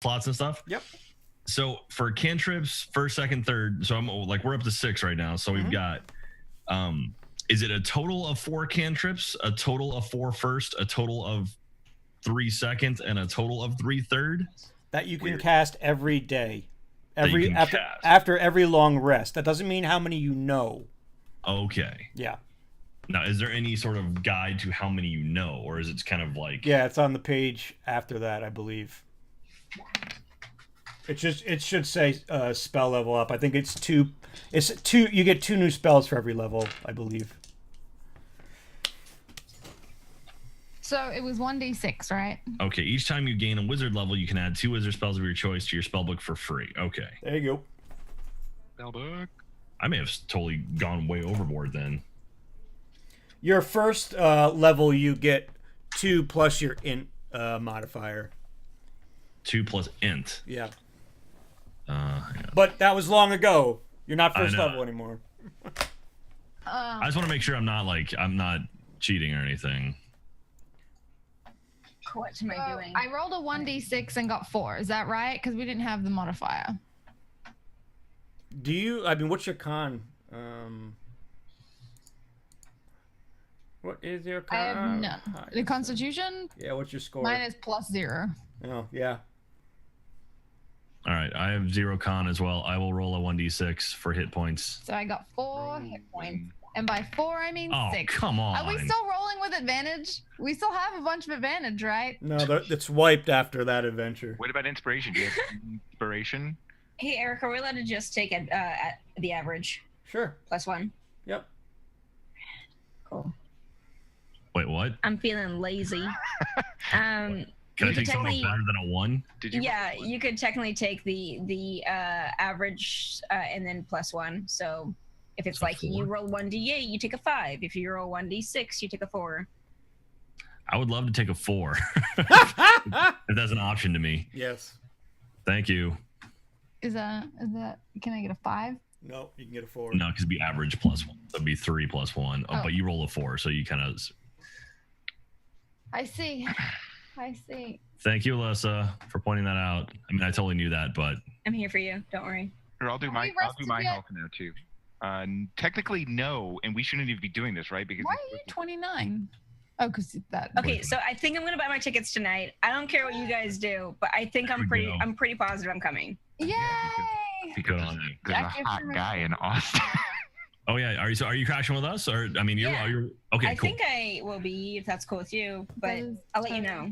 slots and stuff. Yep. So for cantrips, first, second, third. So I'm like we're up to 6 right now. So we've got. Is it a total of 4 cantrips, a total of 4 first, a total of 3 second, and a total of 3 third? That you can cast every day. Cast. After every long rest. That doesn't mean how many you know. Okay. Yeah. Now, is there any sort of guide to how many you know, or is it kind of like... Yeah, it's on the page after that, I believe. It should say spell level up. I think it's 2. It's 2. You get 2 new spells for every level, I believe. So it was 1d6, right? Okay, each time you gain a wizard level, you can add 2 wizard spells of your choice to your spellbook for free. Okay. There you go. Spellbook. I may have totally gone way overboard then. Your first level, you get 2 plus your int modifier. 2 plus int. Yeah. Yeah. But that was long ago. You're not first level anymore. I just want to make sure I'm not cheating or anything. What am I doing? I rolled a 1d6 and got 4. Is that right? Because we didn't have the modifier. Do you? I mean, what's your con? What is your con? I have none. The Constitution? Yeah. What's your score? Mine is +0. Oh yeah. All right, I have 0 con as well. I will roll a 1d6 for hit points. So I got 4 hit points. And by 4, I mean 6. Oh, come on. Are we still rolling with advantage? We still have a bunch of advantage, right? No, it's wiped after that adventure. What about inspiration? Do you have inspiration? Hey, Eric, are we allowed to just take it at the average? Sure. +1. Yep. Cool. Wait, what? I'm feeling lazy. Can I take something better than a 1? Yeah, you could technically take the average and then +1. So if it's like 4. You roll 1d8, you take a 5. If you roll 1d6, you take a 4. I would love to take a 4. If that's an option to me. Yes. Thank you. Is that? Can I get a 5? No, you can get a 4. No, because it'd be average +1. So it'd be 3 + 1. Oh. But you roll a 4, so you kind of. I see. I see. Thank you, Alyssa, for pointing that out. I mean, I totally knew that, but I'm here for you. Don't worry. Or I'll do my health now too. Technically, no, and we shouldn't even be doing this, right? Because why are you 29? Oh, because that. Okay, so I think I'm gonna buy my tickets tonight. I don't care what you guys do, but I think I'm pretty positive I'm coming. Yay! Because there's a hot guy in Austin. Oh yeah, are you crashing with us, or I mean, you're okay. I cool. think I will be if that's cool with you, but I'll let you know.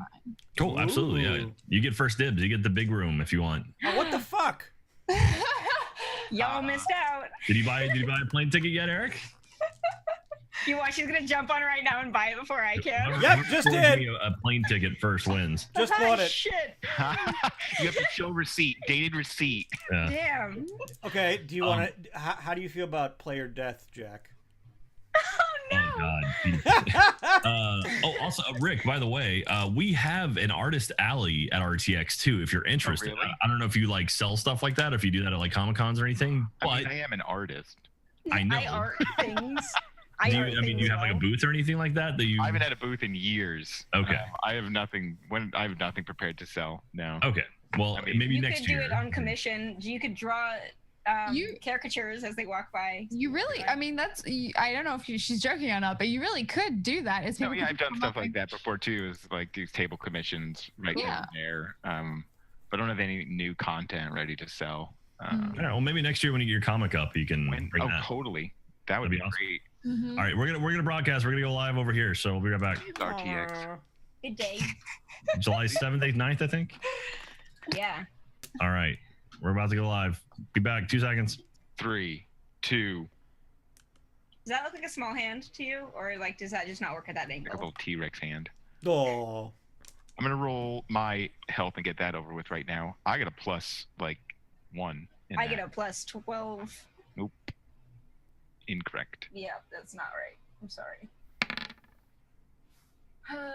Cool, absolutely. Yeah, you get first dibs. You get the big room if you want. Oh, what the fuck? Y'all missed out. Did you buy a plane ticket yet, Eric? You watch, she's gonna jump on right now and buy it before I can. Yep, just did. A plane ticket first wins. Just bought it. Shit. You have to show receipt, dated receipt. Yeah. Damn. Okay, do you want to? How do you feel about player death, Jack? Oh no. Oh God. Also, Rick. By the way, we have an artist alley at RTX too. If you're interested, really? I don't know if you like sell stuff like that, or if you do that at like Comic Cons or anything. But I am an artist. I know. I art things. Do you have like a booth or anything like that? I haven't had a booth in years. Okay. I have nothing prepared to sell now. Okay. Well, maybe next year. You could do it on commission. You could draw caricatures as they walk by. You really, I mean, I don't know if she's joking or not, but you really could do that. I've done stuff like that before too. Is like these table commissions right there. But I don't have any new content ready to sell. All right, well, maybe next year when you get your comic up, you can bring that. Totally. That would be awesome. Great. Mm-hmm. All right, we're gonna broadcast. We're gonna go live over here, so we'll be right back. RTX. Good day. July 7th, 8th, 9th, I think. Yeah. All right, we're about to go live. Be back. 2 seconds. 3, 2. Does that look like a small hand to you, or like does that just not work at that angle? A little T-Rex hand. Oh. I'm gonna roll my health and get that over with right now. I got a +1. I get a +12. Nope. Incorrect. Yeah, that's not right. I'm sorry. Can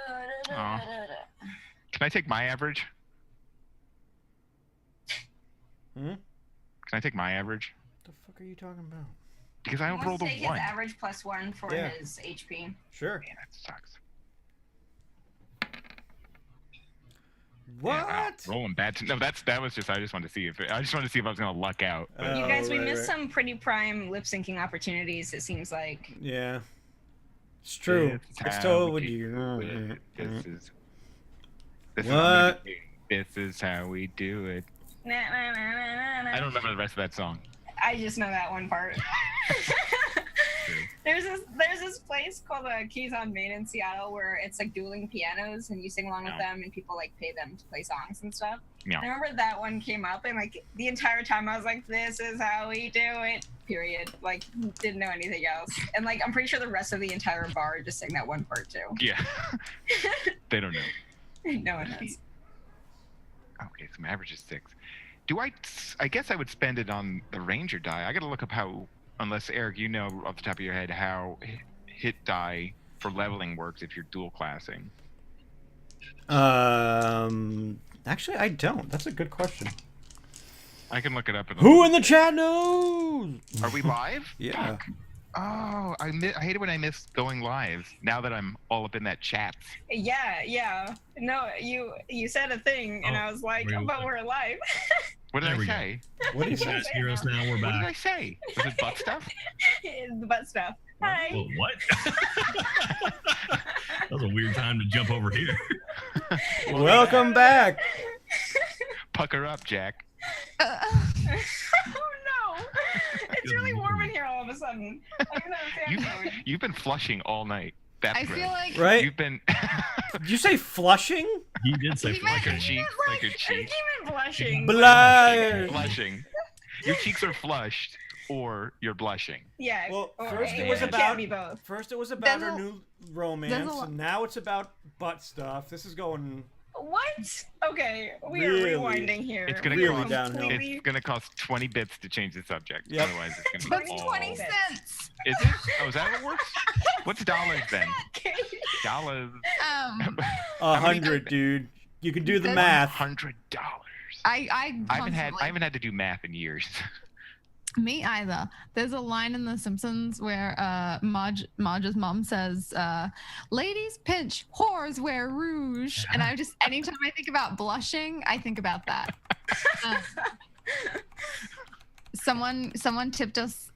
I take my average? Hmm? Can I take my average? What the fuck are you talking about? Because I don't roll the 1. His average +1 for his HP. Sure. Man, that sucks. What? Yeah, rolling bad. No, that was just. I just wanted to see if I was gonna luck out. But You guys, we right, missed right. some pretty prime lip syncing opportunities. It seems like. Yeah. It's true. This is It's how totally. we do it. This is what I'm What? gonna be doing. This is how we do it. Nah, nah, nah, nah, nah, I don't remember the rest of that song. I just know that one part. There's this place called Keys on Main in Seattle where it's like dueling pianos and you sing along with them and people like pay them to play songs and stuff. Yeah. I remember that one came up and like the entire time I was like, this is how we do it. Period. Like didn't know anything else. And like I'm pretty sure the rest of the entire bar just sang that one part too. Yeah. They don't know. No one knows. Okay, so my average is 6. I guess I would spend it on the Ranger die. I gotta look up how, unless Eric, you know off the top of your head how hit die for leveling works if you're dual classing. Actually, I don't. That's a good question. I can look it up. Who in the chat knows? Are we live? Yeah. Fuck. Oh, I hate it when I miss going live. Now that I'm all up in that chat. Yeah. No, you said a thing and I was like, but we're alive. What did There I we go. say? What do you You say? guys hear us now? We're What did I back. say? Was it butt stuff? The butt stuff. Hi. Well, what? That was a weird time to jump over here. Welcome back. Pucker up, Jack. Oh no! It's really warm in here all of a sudden. I don't even have a fan going. You've been flushing all night. That's I gross. feel like Right? You've been Did you say flushing? He did say He meant- like your flushing. cheeks, like your I think cheeks, he meant blushing. Blush. blushing. Your cheeks are flushed, or you're blushing. Yeah. Well, or- first it yeah, was it about- can't be both. First, it was about There's her a- new there's romance, a lo- and now it's about butt stuff. This is going. What? Okay, we Really? are rewinding here. It's gonna We are Really downhill. completely- It's gonna cost 20 bits to change the subject. Yep. Otherwise, it's gonna be that's all. 20 cents. Is it? Oh, is that what works? What's dollars then? Dollars. 100, dude. You can do the That's- math. $100. I I haven't constantly- had to do math in years. Me either. There's a line in The Simpsons where Marge's mom says, "Ladies pinch, whores wear rouge," and I just anytime I think about blushing, I think about that. Someone tipped us.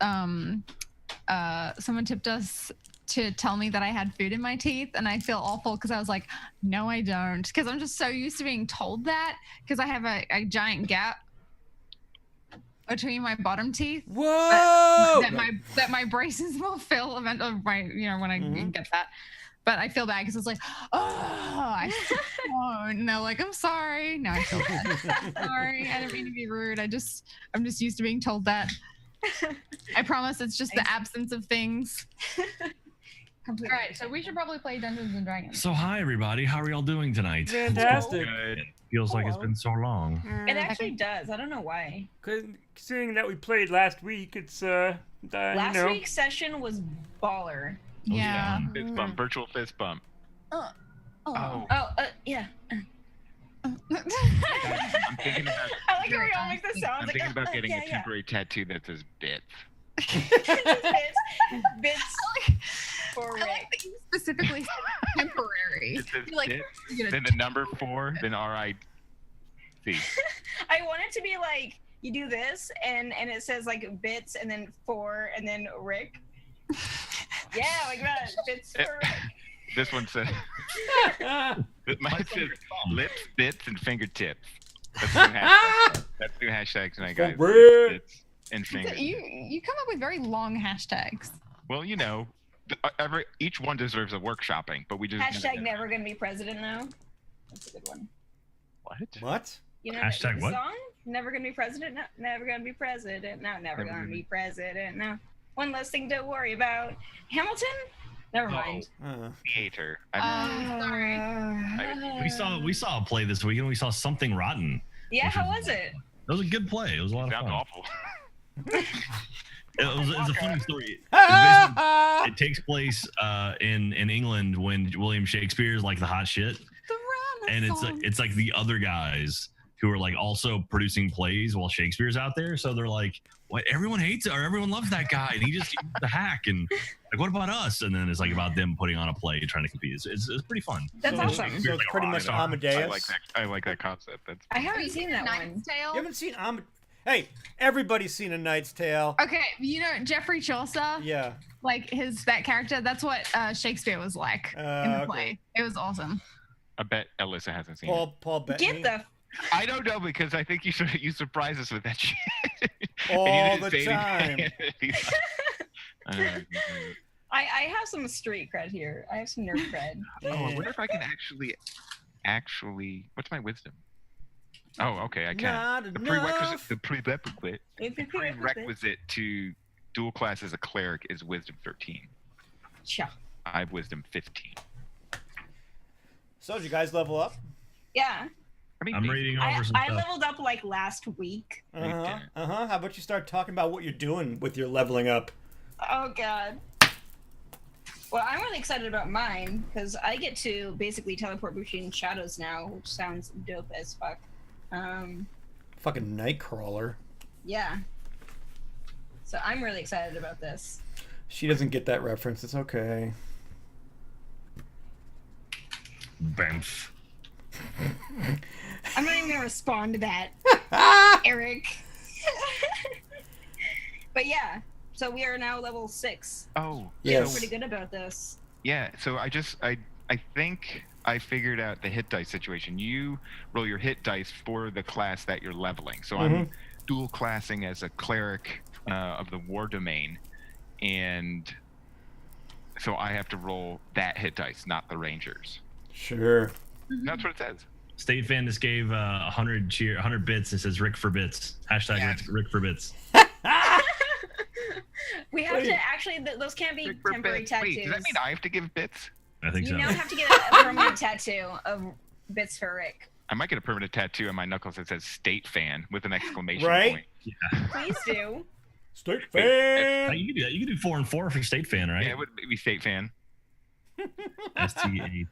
Someone tipped us to tell me that I had food in my teeth, and I feel awful because I was like, "No, I don't," because I'm just so used to being told that because I have a giant gap between my bottom teeth Whoa! that my braces will fill eventually when I get that. But I feel bad because it's like, oh, and they're like, I'm sorry. No, I feel bad. Sorry, I didn't mean to be rude. I'm just used to being told that. I promise it's just the absence of things. All right, so we should probably play Dungeons and Dragons. So hi everybody, how are y'all doing tonight? Fantastic. Good. Feels like it's been so long. It actually does. I don't know why. Considering that we played last week, it's Last week's session was baller. Yeah. Fist bump, virtual fist bump. Oh. Oh, Yeah. I'm thinking about. I like how we all make the sounds. I'm like, thinking about getting yeah, a temporary tattoo that says "bit." Bits for I Rick. like that you specifically said temporary. It says You're like, "bit," you get a then the number 4, then R-I-C. I want it to be like you do this and it says like bits and then 4 and then Rick. Yeah, like that. Bits for Rick. This one says. Mine says lips, bits, and fingertips. That's new hashtags. That's new hashtags tonight, guys. For Lips, Rick. bits, and fingers. you come up with very long hashtags. Well, each one deserves a workshopping, but we just Hashtag never gonna be president now. That's a good one. What? What? You know Hashtag the what? song? Never gonna be president. No, never gonna be president. No, never gonna be president. No. One less thing to worry about. Hamilton? Never mind. Theater. Sorry. We saw a play this weekend. We saw Something Rotten. Yeah, how was it? It was a good play. It was a lot of Sounds fun. awful. It's a funny story. It takes place in England when William Shakespeare is like the hot shit, The and Renaissance. it's like the other guys who are like also producing plays while Shakespeare's out there. So they're like, "What? Everyone hates it, or everyone loves that guy, and he's the hack." And like, what about us? And then it's like about them putting on a play, trying to compete. It's pretty fun. That's So- awesome. So it's pretty much Amadeus. I like that concept. That's I haven't seen that one. Knight's Tale? You haven't seen Hey, everybody's seen A Knight's Tale. Okay, you know Geoffrey Chaucer, Yeah. like that character. That's what Shakespeare was like in the okay. play. It was awesome. I bet Alyssa hasn't seen it. Paul Bettany. Get the I don't know because I think you surprise us with that shit. All And you the didn't say time. anything. I have some street cred here. I have some nerd cred. Oh, I wonder if I can actually. What's my wisdom? Oh, okay, I can. Not The prerequisite, enough. the prerequisite to dual class as a cleric is wisdom 13. Cha. I have wisdom 15. So did you guys level up? Yeah. I mean, I'm reading over some I stuff. leveled up like last week. Uh-huh. Uh-huh. How about you start talking about what you're doing with your leveling up? Oh god. Well, I'm really excited about mine because I get to basically teleport between shadows now, which sounds dope as fuck. Fucking Nightcrawler. Yeah. So I'm really excited about this. She doesn't get that reference. It's okay. Bamf. I'm not even gonna respond to that, Eric. But yeah, so we are now level 6. Oh, Yes. Feeling pretty good about this. yeah. So I think I figured out the hit dice situation. You roll your hit dice for the class that you're leveling. So I'm dual classing as a cleric of the war domain, and so I have to roll that hit dice, not the rangers. Sure. That's what it says. State fan just gave 100 bits. It says Rick for bits. Hashtag Yeah. Rick for bits. We have to actually. Those can't be temporary tattoos. Wait, does that mean I have to give bits? I think You so. now have to get a permanent tattoo of bits for Rick. I might get a permanent tattoo on my knuckles that says "State Fan" with an exclamation Right? point. Please do. State Hey, fan. you can do that. You can do 4 and 4 for state fan, right? Yeah, it would be State Fan. STATEF.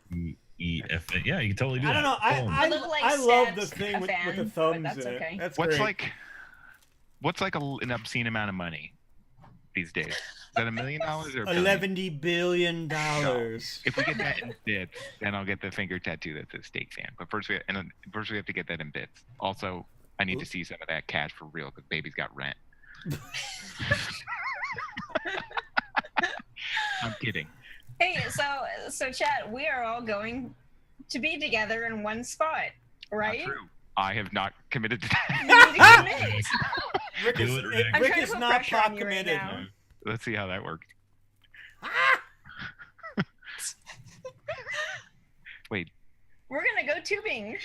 Yeah, you can totally do I that. don't know. I look like I love Stabs the thing a with the fan, thumbs but that's in it. okay. That's What's great. an obscene amount of money these days? Is that $1 million or $1 billion? $11 billion. If we get that in bits, then I'll get the finger tattoo that says State Fan. But first we have to get that in bits. Also, I need to see some of that cash for real because baby's got rent. I'm kidding. Hey, so chat, we are all going to be together in one spot, right? Not true. I have not committed to that. You need to commit. Rick is, Do it, Rick. I'm Rick trying to is put not pressure on pop you right committed. now. Let's see how that works. Wait, We're gonna go tubing.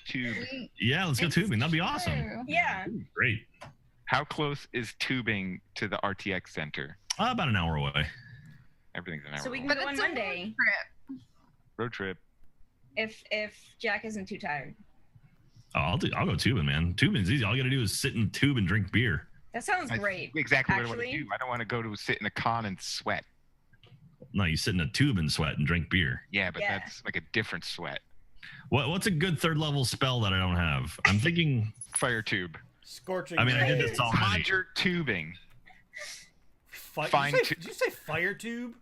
tube. Yeah, let's go It's tubing. That'd be awesome. true. Yeah. Great. How close is tubing to the RTX center? About an hour away. Everything's an hour. So we can away. go on it's a road Monday trip. Road trip. if Jack isn't too tired. Oh, I'll go tubing, man. Tubing's easy. All you gotta do is sit in a tube and drink beer. That sounds great. Exactly what I want to Actually- do. I don't want to go to sit in a con and sweat. No, you sit in a tube and sweat and drink beer. Yeah, but Yeah. that's like a different sweat. What's a good third level spell that I don't have? I'm thinking. Fire tube. Scorching. I mean, I did rays. this already. Conjure tubing. Did you say fire tube?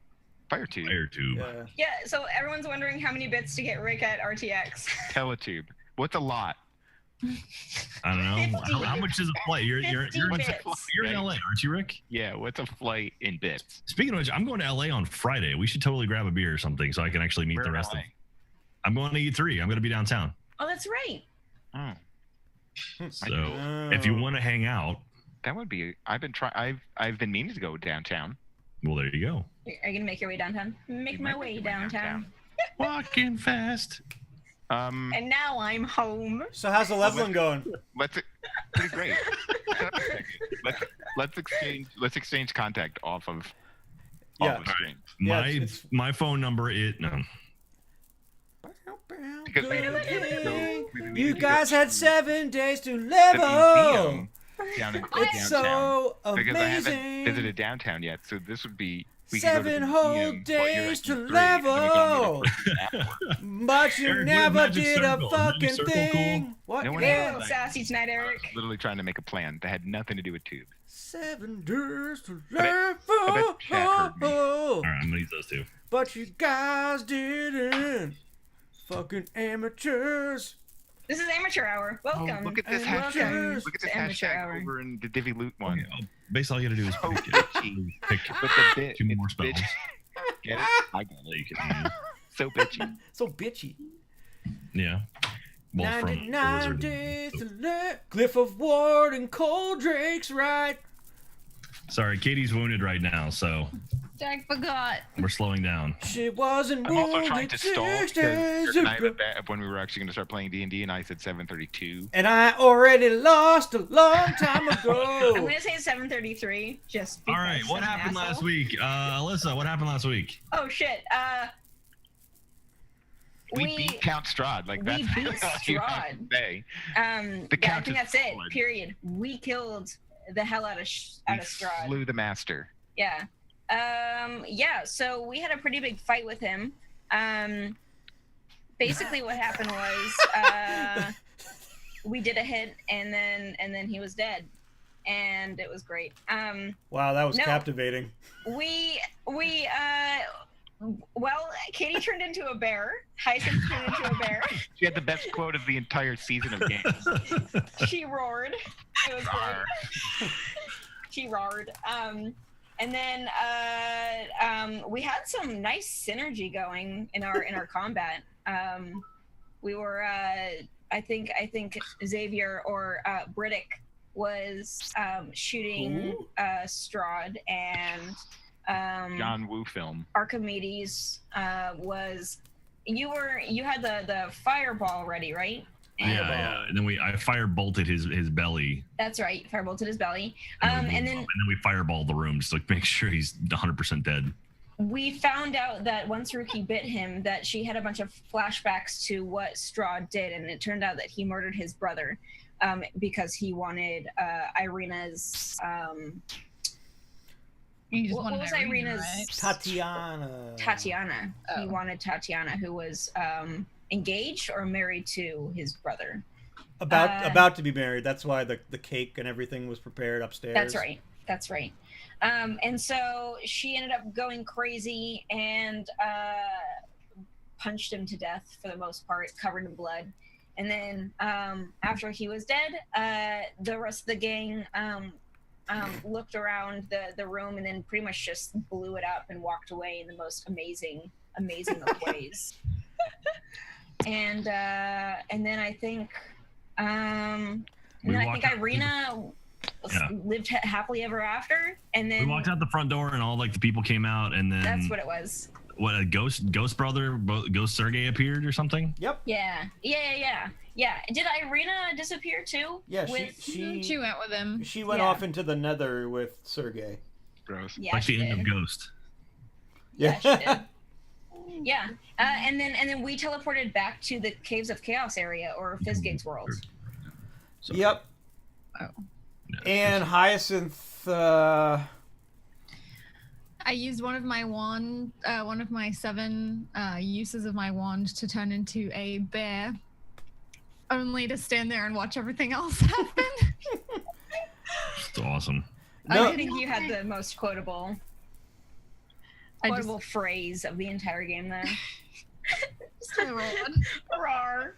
Fire tube. Fire tube. Yeah. Yeah, so everyone's wondering how many bits to get Rick at RTX. Teletube. What's a lot? I don't know. 50. How much is a flight? You're 50 in bits. LA, aren't you, Rick? Yeah, what's a flight in bits? Speaking of which, I'm going to LA on Friday. We should totally grab a beer or something so I can actually meet Where the in rest LA? of. I'm going to E3. I'm going to be downtown. Oh, that's right. Oh, So if you want to hang out, that would be. I've been meaning to go downtown. well, there you go. Are you gonna make your way downtown? Make You my might way make downtown. Walking fast. And now I'm home. So how's the leveling going? Pretty great. Let's exchange contact off of Yeah. the stream. Yeah, My it's- my phone number is no. Because we You guys had 7 days to the level. museum down in It's downtown. so Because I haven't amazing. visited downtown yet, so this would be we could go to the 7 whole museum, but you're days at to E3, and then we level. go But you Eric, what never Magic did a Circle? Is Magic fucking Circle thing. cool? What? No one You're a Yeah. little sassy tonight, I Eric. was literally trying to make a plan that had nothing to do with tube. 7 days to I bet Shaq heard me. All level. right, I'm gonna use those two. But you guys didn't. Fucking amateurs. This is amateur hour. Welcome. Look at this And hashtag. welcome Look at this to Amateur hashtag Hour. over in the Divi Loot one. Okay, basically, all you gotta do is Oh, pick, bitchy. pick With the bit. two it's more spells. bitchy. Get it? I got it. So bitchy. So bitchy. Yeah. Well, from 99 Blizzard. days to let Cliff of Ward and Cold Drake's right. Sorry, Katie's wounded right now, so Jack forgot. we're slowing down. She wasn't I'm also wounded trying to stall 6 because days Eric and I had a ago. bet of when we were actually going to start playing D&D, and I said 7:32. And I already lost a long time I'm ago. gonna say 7:33. Just because All right, what I'm an happened last asshole. week? Alyssa, what happened last week? Oh shit. We beat Count Strahd. Like, we that's beat all you have to Strahd. say. The I count think is that's it. solid. Period. We killed the hell out of We Strahd. flew the master. Yeah. Yeah, so we had a pretty big fight with him. Basically what happened was we did a hit and then he was dead. And it was great. Wow, that was No. captivating. Well, Katie turned into a bear. Hyacinth turned into a bear. She had the best quote of the entire season of games. She roared. It was great. She roared. And then we had some nice synergy going in our combat. We were I think Xavier or Briddick was shooting Ooh. Strahd, and John Woo film. Archimedes was you had the fireball ready, right? Yeah. And then I fire bolted his belly. That's right, firebolted his belly. And And then then we fireballed the room just to make sure he's 100% dead. we found out that once Ruki bit him, that she had a bunch of flashbacks to what Strahd did, and it turned out that he murdered his brother because he wanted Irina's. You just What wanted was Irina, Irina's- right? Tatiana. Tatiana. He Oh. wanted Tatiana, who was engaged or married to his brother. About to be married. That's why the cake and everything was prepared upstairs. That's right. That's right. And so she ended up going crazy and punched him to death for the most part, covered in blood. And then after he was dead, the rest of the gang looked around the room and then pretty much just blew it up and walked away in the most amazing of ways. And then I think Irina lived happily ever after, and then We walked out the front door and all like the people came out, and then that's what it was. what, a ghost brother, ghost Sergey appeared or something. Yep. Yeah. Did Irina disappear too? Yeah, With- She went with him. she went Yeah. off into the nether with Sergey. Gross. Yeah, Like she the end did. of Ghost. Yeah, she did. Yeah, and then we teleported back to the Caves of Chaos area, or Fizgig's world. So, Yep. Oh. yeah. And Hyacinth. I used one of my 7 uses of my wand to turn into a bear, only to stand there and watch everything else happen. It's awesome. No. I think you had the most quotable phrase of the entire game there. So rolled. Rawr.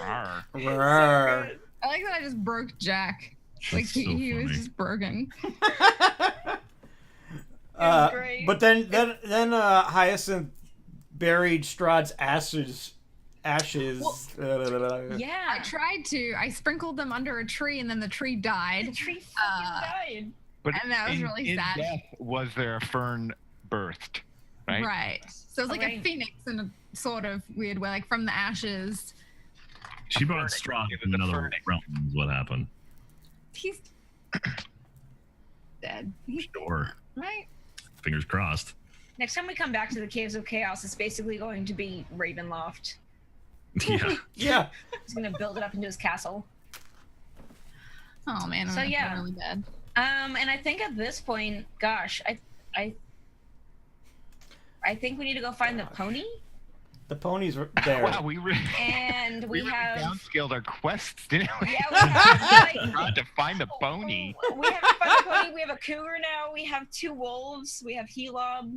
Arr. Rawr. I like that I just broke Jack. Like he, So he was funny. just broken. great. But then Hyacinth buried Strahd's ashes. Yeah. I tried to. I sprinkled them under a tree, and then the tree died. The tree fucking died. But And that was in- really in sad. death, was there a fern birthed? Right. Right. So it was like Right. a phoenix in a sort of weird way, like from the ashes. She brought Strahd It was from a another Phoenix. realm. Is what happened. He's dead. Sure. Right? Fingers crossed. Next time we come back to the Caves of Chaos, it's basically going to be Ravenloft. Yeah. Yeah. He's going to build it up into his castle. Oh man. So, I feel yeah. really bad. And I think at this point, gosh, I think we need to go find the pony. The pony's there. Wow, we And we really have downscaled our quests, didn't we? Yeah, we have like, Tried to find the pony. we have to find the pony. We have a cougar now. We have 2 wolves. We have Helob.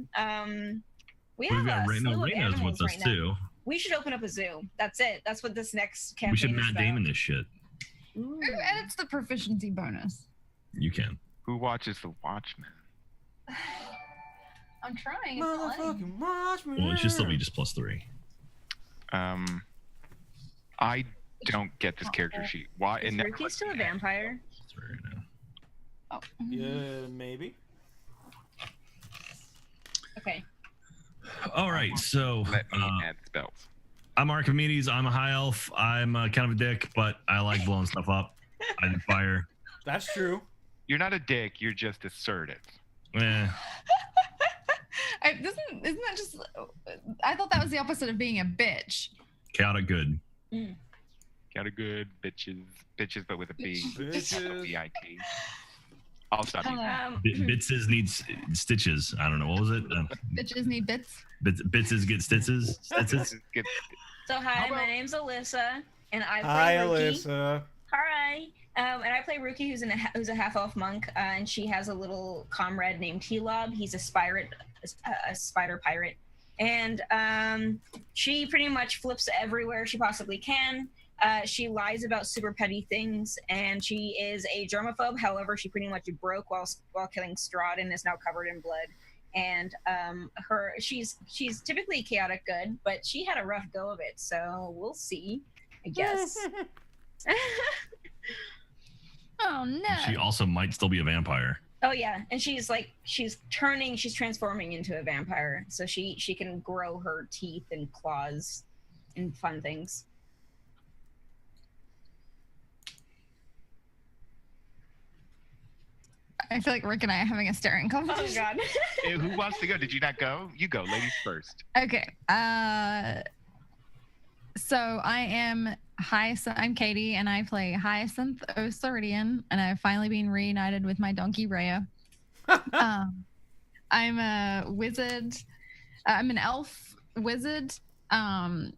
We have We've got a slew of Reina's animals with us right now. too. We should open up a zoo. That's it. That's what this next campaign We should is Matt about. Damon this shit. Ooh. And it's the proficiency bonus. You can. Who watches The Watchmen? I'm trying. It's not letting. Motherfucking watch me. Well, it should still be just +3. I don't get this character sheet. Why? Is It never Rookie lets still a me add. vampire? That's right now. Oh. Yeah, maybe. Okay. All right, so Let me add spells. I'm Archimedes. I'm a high elf. I'm kind of a dick, but I like blowing stuff up. I do fire. That's true. You're not a dick. You're just assertive. Eh, Isn't that just? I thought that was the opposite of being a bitch. chaotic good. Got a good bitches, but with a B. Bitches. B-I-T. I'll stop you. Bitses needs stitches. I don't know. What was it? Bitches need bits. Bitses get stitches. Stitches. Get- So How hi, about- my name's Alyssa, and I play Hi, Rookie. Alyssa. Hi. And I play Rookie, who's a half elf monk, and she has a little comrade named Helob. He's a spider pirate, and she pretty much flips everywhere she possibly can. She lies about super petty things, and she is a germaphobe. However, she pretty much broke while killing Strahd and is now covered in blood. And she's typically chaotic good, but she had a rough go of it, so we'll see, I guess. Oh no. She also might still be a vampire. Oh yeah, and she's transforming into a vampire, so she can grow her teeth and claws and fun things. I feel like Rick and I are having a staring Oh competition. god. Hey, who wants to go? Did you not go? You go, ladies first. Okay. So I am Hyacinth. I'm Katie, and I play Hyacinth Osiridian, and I've finally been reunited with my donkey Rhea. I'm a wizard. I'm an elf wizard. I'm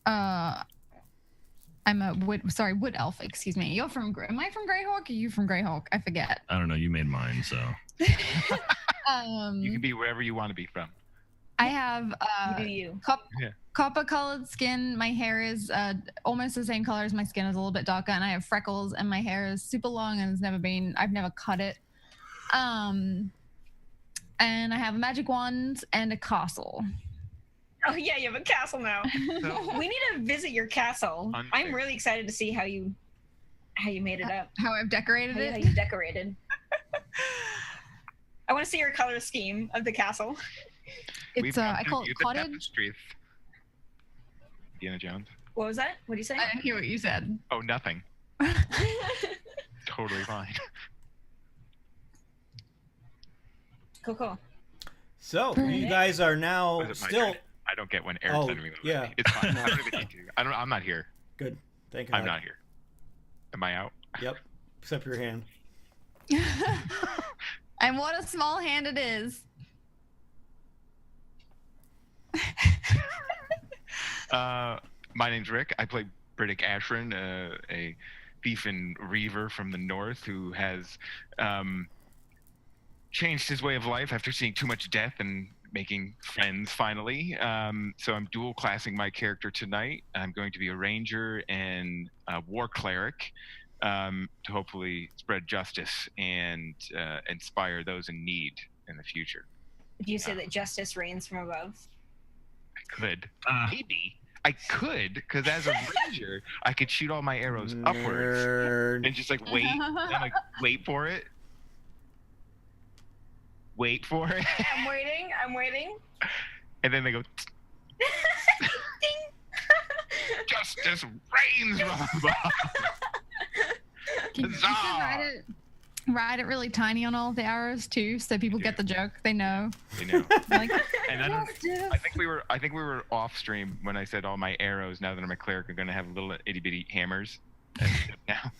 a wood elf. Excuse me. You're from? Am I from Greyhawk? Or are you from Greyhawk? I forget. I don't know. You made mine, so. You can be wherever you want to be from. I have You do you. copper-colored skin. My hair is almost the same color as my skin, is a little bit darker, and I have freckles, and my hair is super long, and I've never cut it. And I have a magic wand and a castle. Oh yeah, you have a castle now. So, We need to visit your castle. Unfair. I'm really excited to see how you made it up. How I've decorated How it. you decorated. I want to see your color scheme of the castle. It's I call it the cottage. tapestries. Indiana Jones. What was that? What do you say? I didn't hear what you said. Oh, nothing. Totally fine. Cool. So you guys are now Was it my still turn? I don't get when Eric's Oh, sending me the yeah. list. It's fine. I don't even need to. I'm not here. good. Thank God. I'm not here. Am I out? Yep. Except your hand. And what a small hand it is. My name's Rick. I play Briddick Ashran, a thief and reaver from the north who has changed his way of life after seeing too much death and making friends finally. So I'm dual classing my character tonight. I'm going to be a ranger and a war cleric to hopefully spread justice and inspire those in need in the future. Do you say that justice reigns from above? I could. Maybe. I could, because as a ranger, I could shoot all my arrows upwards Nerd. and just like wait, and like wait for it. Wait for it. I'm waiting. And then they go, Ding! justice reigns from above. You should write it really tiny on all the arrows too, so people get the joke. They know. You know. Like, And then justice. I think we were off stream when I said all my arrows, now that I'm a cleric, are going to have little itty bitty hammers. Now.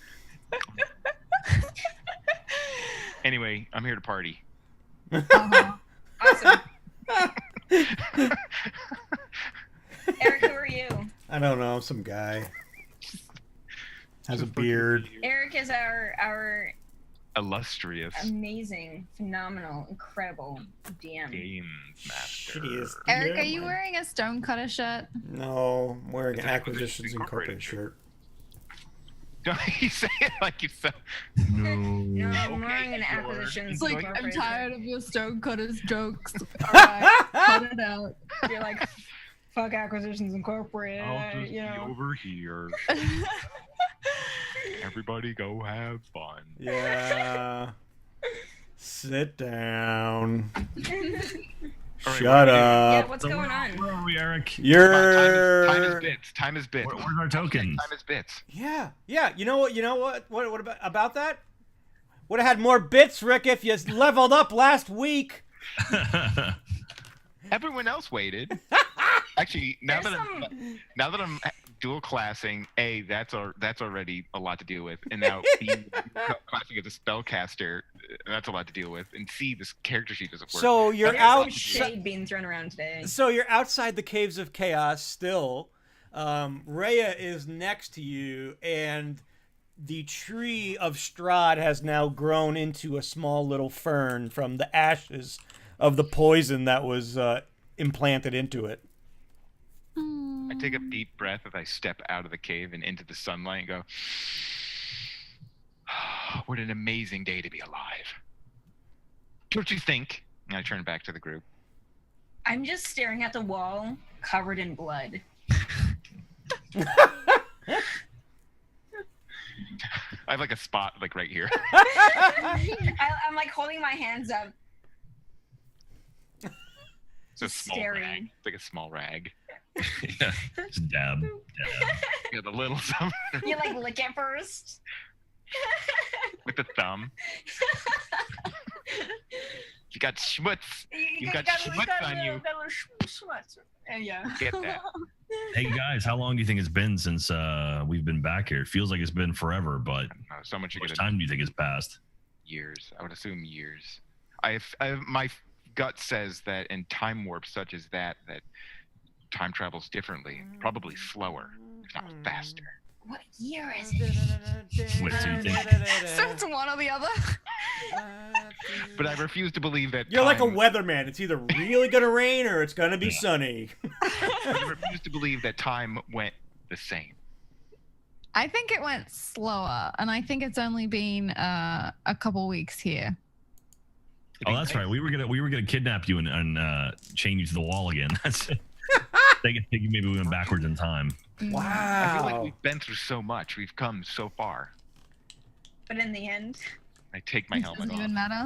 Anyway, I'm here to party. Uh-huh. Awesome. Eric, who are you? I don't know, some guy. Has a beard. Eric is our Illustrious amazing, phenomenal, incredible DM. games master. Shittiest Eric, are DM. you wearing a Stonecutter shirt? No, I'm wearing It's an an Acquisitions Incorporated shirt. Don't you say it like you said. No, No. I'm wearing an acquisitions. It's like, I'm Incorporated tired of your Stonecutters jokes. Alright, cut it out. shirt. You're like, fuck Acquisitions Incorporated. I'll just you be know. over here. Everybody go have fun. Yeah. Sit down. All right, Shut what do we do? Yeah, up. what's So going where on? are we, Eric? You're. Time is bits. Time is bits. Where's our tokens? Time is bits. Yeah, yeah. You know what? What about that? Would have had more bits, Rick, if you leveled up last week. Everyone else waited. Actually, now There's that I'm dual classing, A, that's already a lot to deal with, and now B, classing as a spellcaster, that's a lot to deal with, and C, this character sheet doesn't work. So you're There's some out. shade being thrown around today. So you're outside the caves of chaos still. Rhea is next to you, and the tree of Strahd has now grown into a small little fern from the ashes of the poison that was implanted into it. I take a deep breath as I step out of the cave and into the sunlight and go, what an amazing day to be alive. Don't you think? And I turn back to the group. I'm just staring at the wall covered in blood. I have like a spot like right here. I'm like holding my hands up. It's a small staring. rag. It's like a small rag. Yeah, just dab. Yeah, the little thumb You like lick it first. with the thumb. You got schmutz. You got schmutz on you. Yeah. Get that. Hey guys, how long do you think it's been since we've been back here? It feels like it's been forever, but Someone should how much get time do you think has passed? years. I would assume years. My gut says that in time warps such as that time travels differently, probably slower, if not faster. What year is it? What do you think? So it's one or the other. But I refuse to believe that. You're like a time- weatherman. It's either really gonna rain or it's gonna be sunny. I refuse to believe that time went the same. I think it went slower, and I think it's only been a couple weeks here. Oh, that's right. We were gonna kidnap you and chain you to the wall again. That's it. They think maybe we went backwards in time. I feel Wow. like we've been through so much. We've come so far. But in the end, I take my helmet Doesn't off. even matter.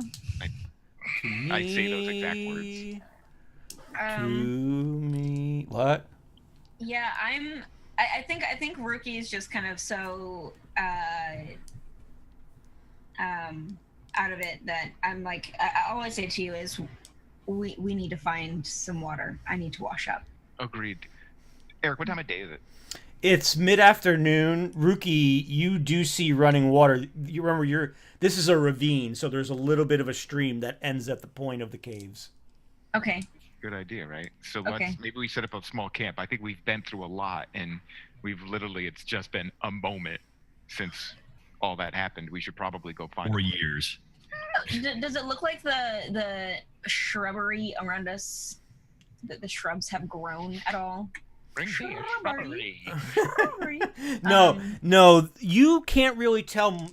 I say those exact words. To me. What? yeah, I think Rookie is just kind of so out of it that I'm like, all I say to you is we need to find some water. I need to wash up. Agreed. Eric, what time of day is it? It's mid-afternoon. Rookie, you do see running water. You remember this is a ravine, so there's a little bit of a stream that ends at the point of the caves. Okay. Good idea, right? So Okay. maybe we set up a small camp. I think we've been through a lot, and it's just been a moment since all that happened. We should probably go find 4 years. Does it look like the shrubbery around us, the shrubs have grown at all? Bring me a Shrubbery. shrubbery. No, you can't really tell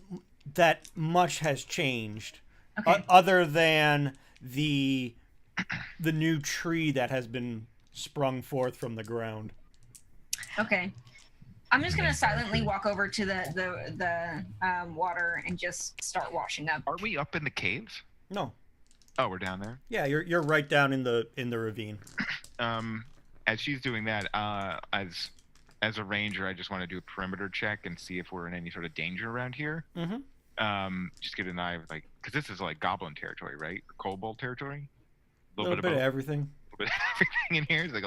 that much has changed, Okay. other than the new tree that has been sprung forth from the ground. Okay. I'm just gonna silently walk over to the water and just start washing up. Are we up in the caves? No, Oh, we're down there. yeah, you're right down in the ravine. As she's doing that, as a ranger, I just want to do a perimeter check and see if we're in any sort of danger around here. Mm-hmm. Just get an eye of like, because this is like goblin territory, right? Or kobold territory. A little bit of both. everything. A little bit of everything in here. It's like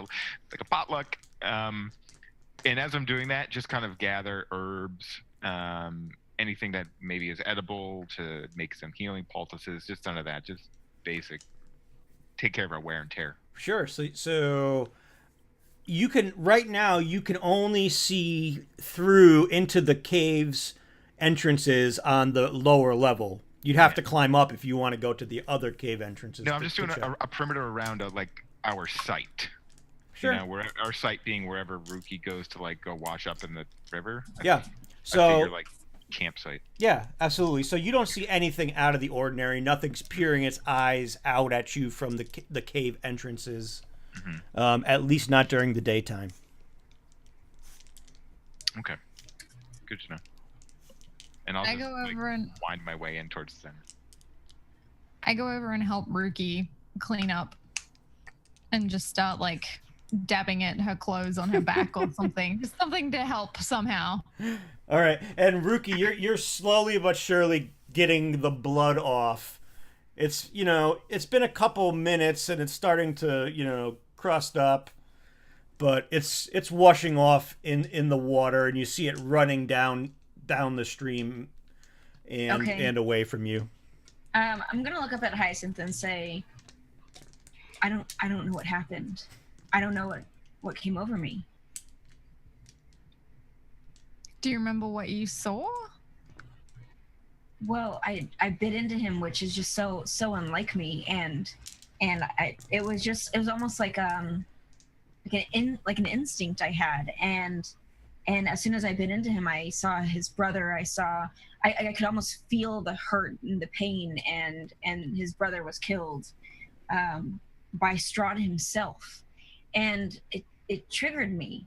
a potluck. And as I'm doing that, just kind of gather herbs, anything that maybe is edible to make some healing poultices. Just none of that. Just basic. Take care of our wear and tear. Sure. So you can right now you can only see through into the cave's entrances on the lower level. You'd have to climb up if you want to go to the other cave entrances. No, I'm just doing a perimeter around like our site. Sure. You know, where our site being wherever Rookie goes to like go wash up in the river. Yeah. I So figure, like campsite. yeah, absolutely. So you don't see anything out of the ordinary. Nothing's peering its eyes out at you from the cave entrances. At least not during the daytime. Okay. Good to know. And I'll I just go over and wind my way in towards the center. I go over and help Rookie clean up and just start like dabbing at her clothes on her back or something. Just something to help somehow. All right, and Rookie, you're slowly but surely getting the blood off. It's it's been a couple minutes and it's starting to crust up, but it's washing off in the water, and you see it running down the stream and away from you. I'm gonna look up at Hyacinth and say, I don't know what happened. I don't know what came over me. Do you remember what you saw? Well, I bit into him, which is just so unlike me, and it was almost like an instinct I had, and as soon as I bit into him, I saw his brother. I could almost feel the hurt and the pain, and his brother was killed by Strahd himself, and it triggered me.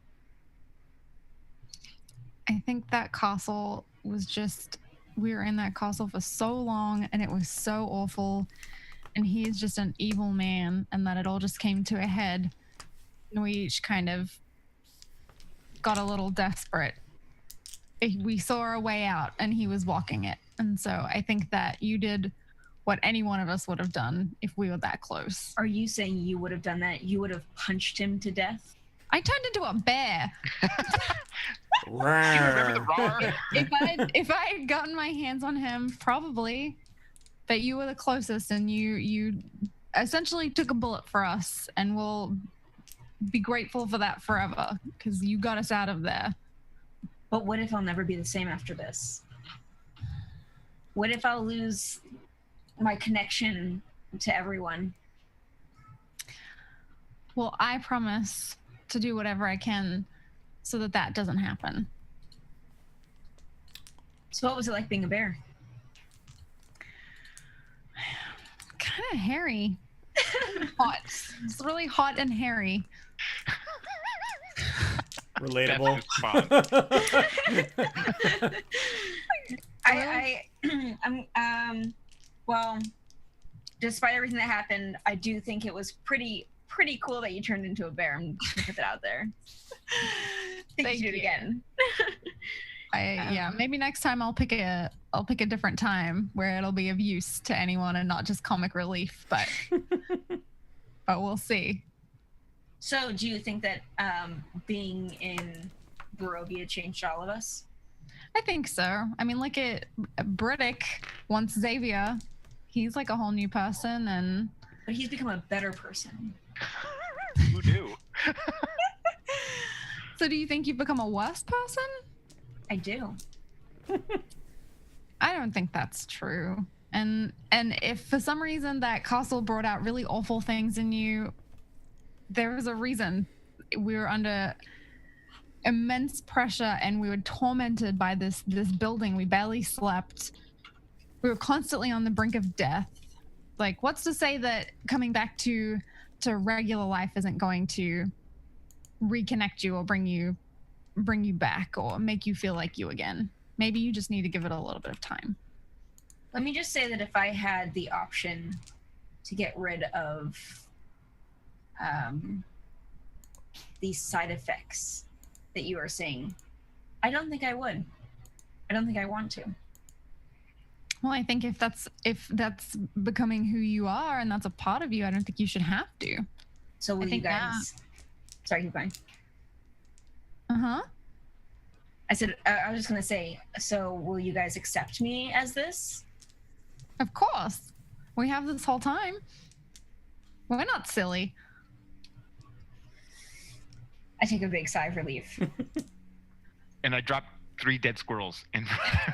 I think that castle was just, we were in that castle for so long and it was so awful, and he is just an evil man, and that it all just came to a head and we each kind of got a little desperate. We saw our way out and he was walking it, and so I think that you did what any one of us would have done if we were that close. Are you saying you would have done that? You would have punched him to death? I turned into a bear. Do you remember the roar? If I had gotten my hands on him, probably. But you were the closest, and you essentially took a bullet for us, and we'll be grateful for that forever, because you got us out of there. But what if I'll never be the same after this? What if I'll lose my connection to everyone? Well, I promise to do whatever I can so that doesn't happen. So what was it like being a bear? Kind of hairy. Hot. It's really hot and hairy. Relatable. Well, despite everything that happened, I do think it was pretty cool that you turned into a bear. I'm just gonna put that out there. Think you should do it again. Maybe next time I'll pick a different time where it'll be of use to anyone and not just comic relief, but we'll see. So do you think that being in Barovia changed all of us? I think so. I mean, look at Briddick, once Xavier. He's like a whole new person, but he's become a better person. Who knew? So do you think you've become a worse person? I do. I don't think that's true. And if for some reason that castle brought out really awful things in you, there was a reason. We were under immense pressure and we were tormented by this building. We barely slept. We were constantly on the brink of death. Like, what's to say that coming back to regular life isn't going to reconnect you or bring you back or make you feel like you again? Maybe you just need to give it a little bit of time. Let me just say that if I had the option to get rid of these side effects that you are saying, I don't think I would. I don't think I want to. Well, I think if that's becoming who you are and that's a part of you, I don't think you should have to. So will you guys... Sorry, keep going. Uh-huh. I said, I was just gonna say, so will you guys accept me as this? Of course. We have this whole time. We're not silly. I take a big sigh of relief. And I drop 3 dead squirrels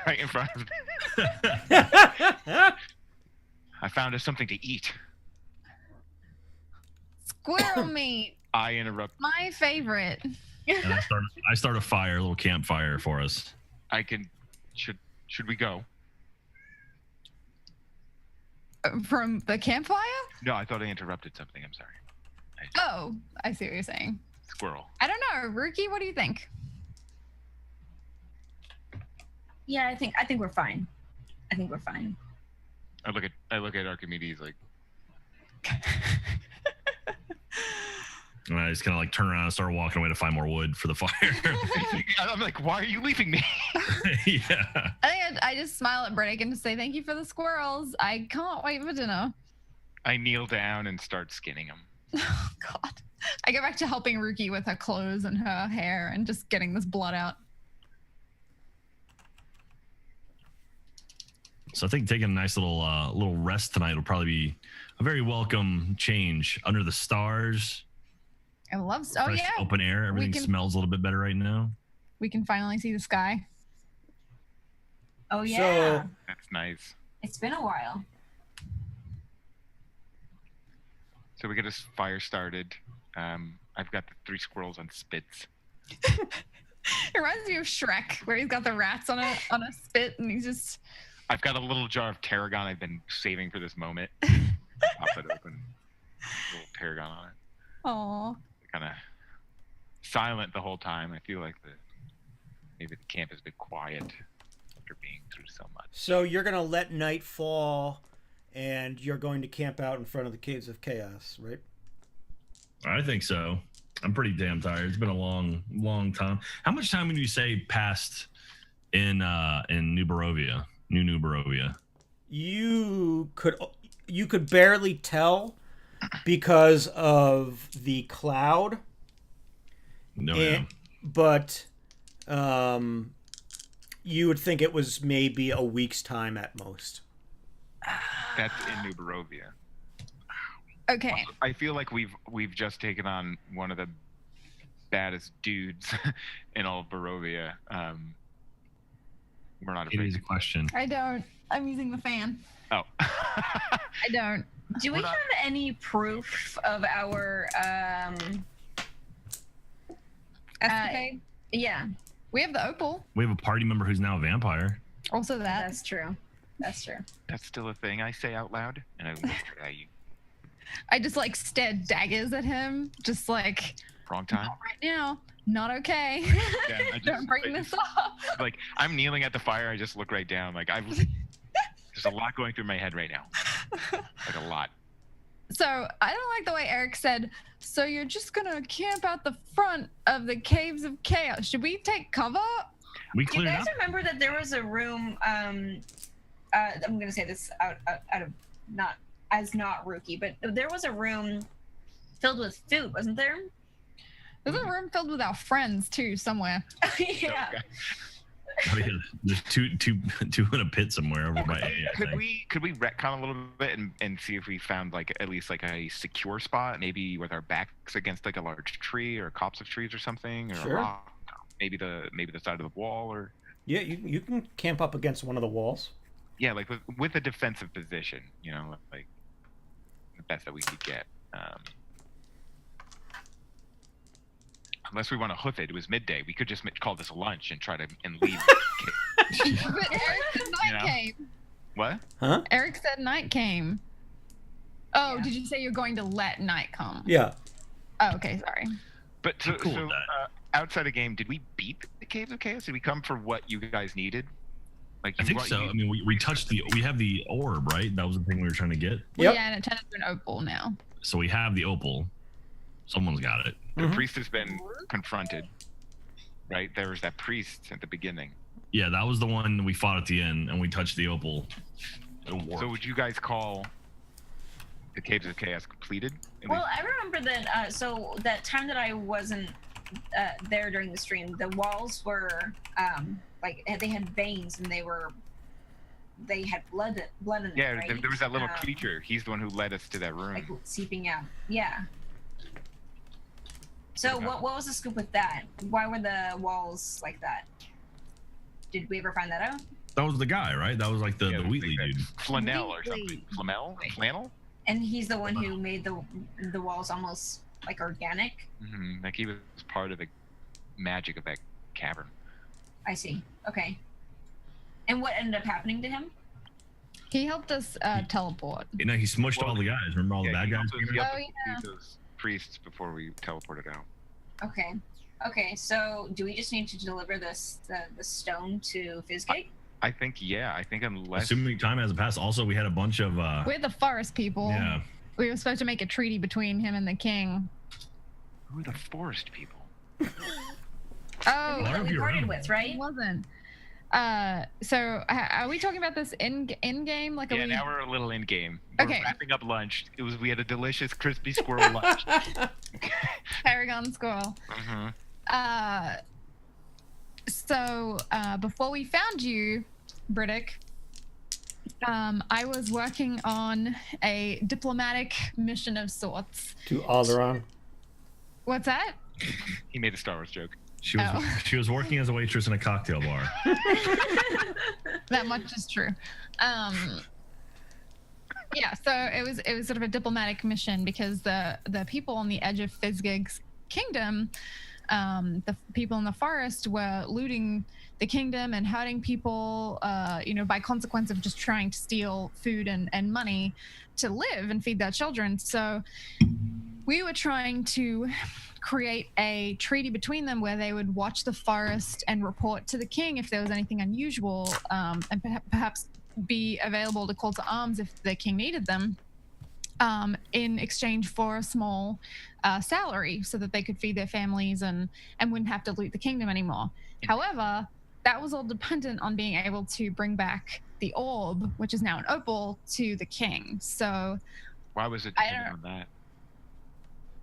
right in front of me. I found us something to eat. Squirrel meat. I interrupt. My favorite. And I start a fire, a little campfire for us. Should we go? From the campfire? No, I thought I interrupted something. I'm sorry. Oh, I see what you're saying. Squirrel. I don't know, Rookie. What do you think? Yeah, I think we're fine. I think we're fine. I look at Archimedes like. And I just kind of like turn around and start walking away to find more wood for the fire. I'm like, why are you leaving me? Yeah. I just smile at Brennick and just say thank you for the squirrels. I can't wait for dinner. I kneel down and start skinning them. Oh, God. I go back to helping Rookie with her clothes and her hair and just getting this blood out. So I think taking a nice little rest tonight will probably be a very welcome change. Under the stars. I love. Oh Fresh yeah. Open air. Everything smells a little bit better right now. We can finally see the sky. Oh yeah. So, That's nice. It's been a while. So we get this fire started. I've got the 3 squirrels on spits. It reminds me of Shrek, where he's got the rats on a spit, and he's just. I've got a little jar of tarragon I've been saving for this moment. Pop it open. A little tarragon on it. Aww. Kind of silent the whole time. I feel like maybe the camp has been quiet after being through so much. So you're going to let night fall, and you're going to camp out in front of the Caves of Chaos, right? I think so. I'm pretty damn tired. It's been a long time. How much time would you say passed in New Barovia? New Barovia? You could barely tell because of the cloud. No, yeah. But you would think it was maybe a week's time at most. That's in New Barovia. Okay. I feel like we've just taken on one of the baddest dudes in all of Barovia. We're not It is a question. I don't. I'm using the fan. Oh. I don't. Do we have any proof of our escapade? Yeah, We have the opal. We have a party member who's now a vampire. Also that. that's true. That's true. That's still a thing I say out loud, and I look at you. I just like stare daggers at him, just like Wrong time. not right now. Not okay. Yeah, I just, Don't bring this up. Like I'm kneeling at the fire. I just look right down. Like there's a lot going through my head right now. Like a lot. So I don't like the way Eric said, so you're just gonna camp out the front of the Caves of Chaos. Should we take cover? We Do you cleared guys up. remember that there was a room? I'm gonna say this out of not rookie, but there was a room filled with food, wasn't there? There's a room filled with our friends too, somewhere. Yeah. Oh, yeah. There's two in a pit somewhere over by A. I Could think. we retcon a little bit and see if we found like at least like a secure spot, maybe with our backs against like a large tree or a copse of trees or something, or Sure. a rock, maybe the side of the wall, or Yeah, you can camp up against one of the walls. yeah, like with a defensive position, you know, like the best that we could get. Unless we want to hoof it, it was midday. We could just call this lunch and try to leave. But Eric said night You know? came. What? Huh? Eric said night came. Oh, did you say you're going to let night come? Yeah. Oh, okay, sorry. But so, I'm cool with that. Outside the game, did we beat the Caves of Chaos? Did we come for what you guys needed? Like I think so. I mean, we touched we have the orb, right? That was the thing we were trying to get. Well, Yep. yeah, and it turned into an opal now. So we have the opal. Someone's got it. The Mhm. priest has been confronted, right? There was that priest at the beginning. Yeah, that was the one we fought at the end, and we touched the opal. It worked. So would you guys call the Caves of Chaos completed? Well, I remember that. So that time that I wasn't there during the stream, the walls were like they had veins and they had blood in them. Yeah, right? there was that little creature. He's the one who led us to that room. like seeping out. Yeah. So what was the scoop with that? Why were the walls like that? Did we ever find that out? That was the guy, right? That was like the Wheatley like dude. Flanell or something. Flannel? And he's the one who made the walls almost like organic. Mm-hmm. Like he was part of the magic of that cavern. I see. Okay. And what ended up happening to him? He helped us teleport. You know, he smushed all the guys. Remember all the bad guys? He helped us yeah. defeat those priests before we teleported out. Okay. Okay. So do we just need to deliver the stone to Fizgig? I think unless Assuming time hasn't passed. Also, we had a bunch of We're the forest people. yeah. We were supposed to make a treaty between him and the king. who are the forest people? Oh, That we parted with, right? it wasn't. So are we talking about this in game? Like, Yeah, now we're a little in game. We're Okay. wrapping up lunch. We had a delicious crispy squirrel lunch. Paragon Squirrel. Mm-hmm. So before we found you, Briddick, I was working on a diplomatic mission of sorts. To Alderaan. What's that? He made a Star Wars joke. She was working as a waitress in a cocktail bar. That much is true. Yeah, so it was sort of a diplomatic mission because the people on the edge of Fizgig's kingdom, the people in the forest were looting the kingdom and hurting people, by consequence of just trying to steal food and money to live and feed their children. So we were trying to create a treaty between them where they would watch the forest and report to the king if there was anything unusual, and perhaps be available to call to arms if the king needed them, in exchange for a small salary so that they could feed their families and wouldn't have to loot the kingdom anymore. However, that was all dependent on being able to bring back the orb, which is now an opal, to the king. So Why was it dependent on that?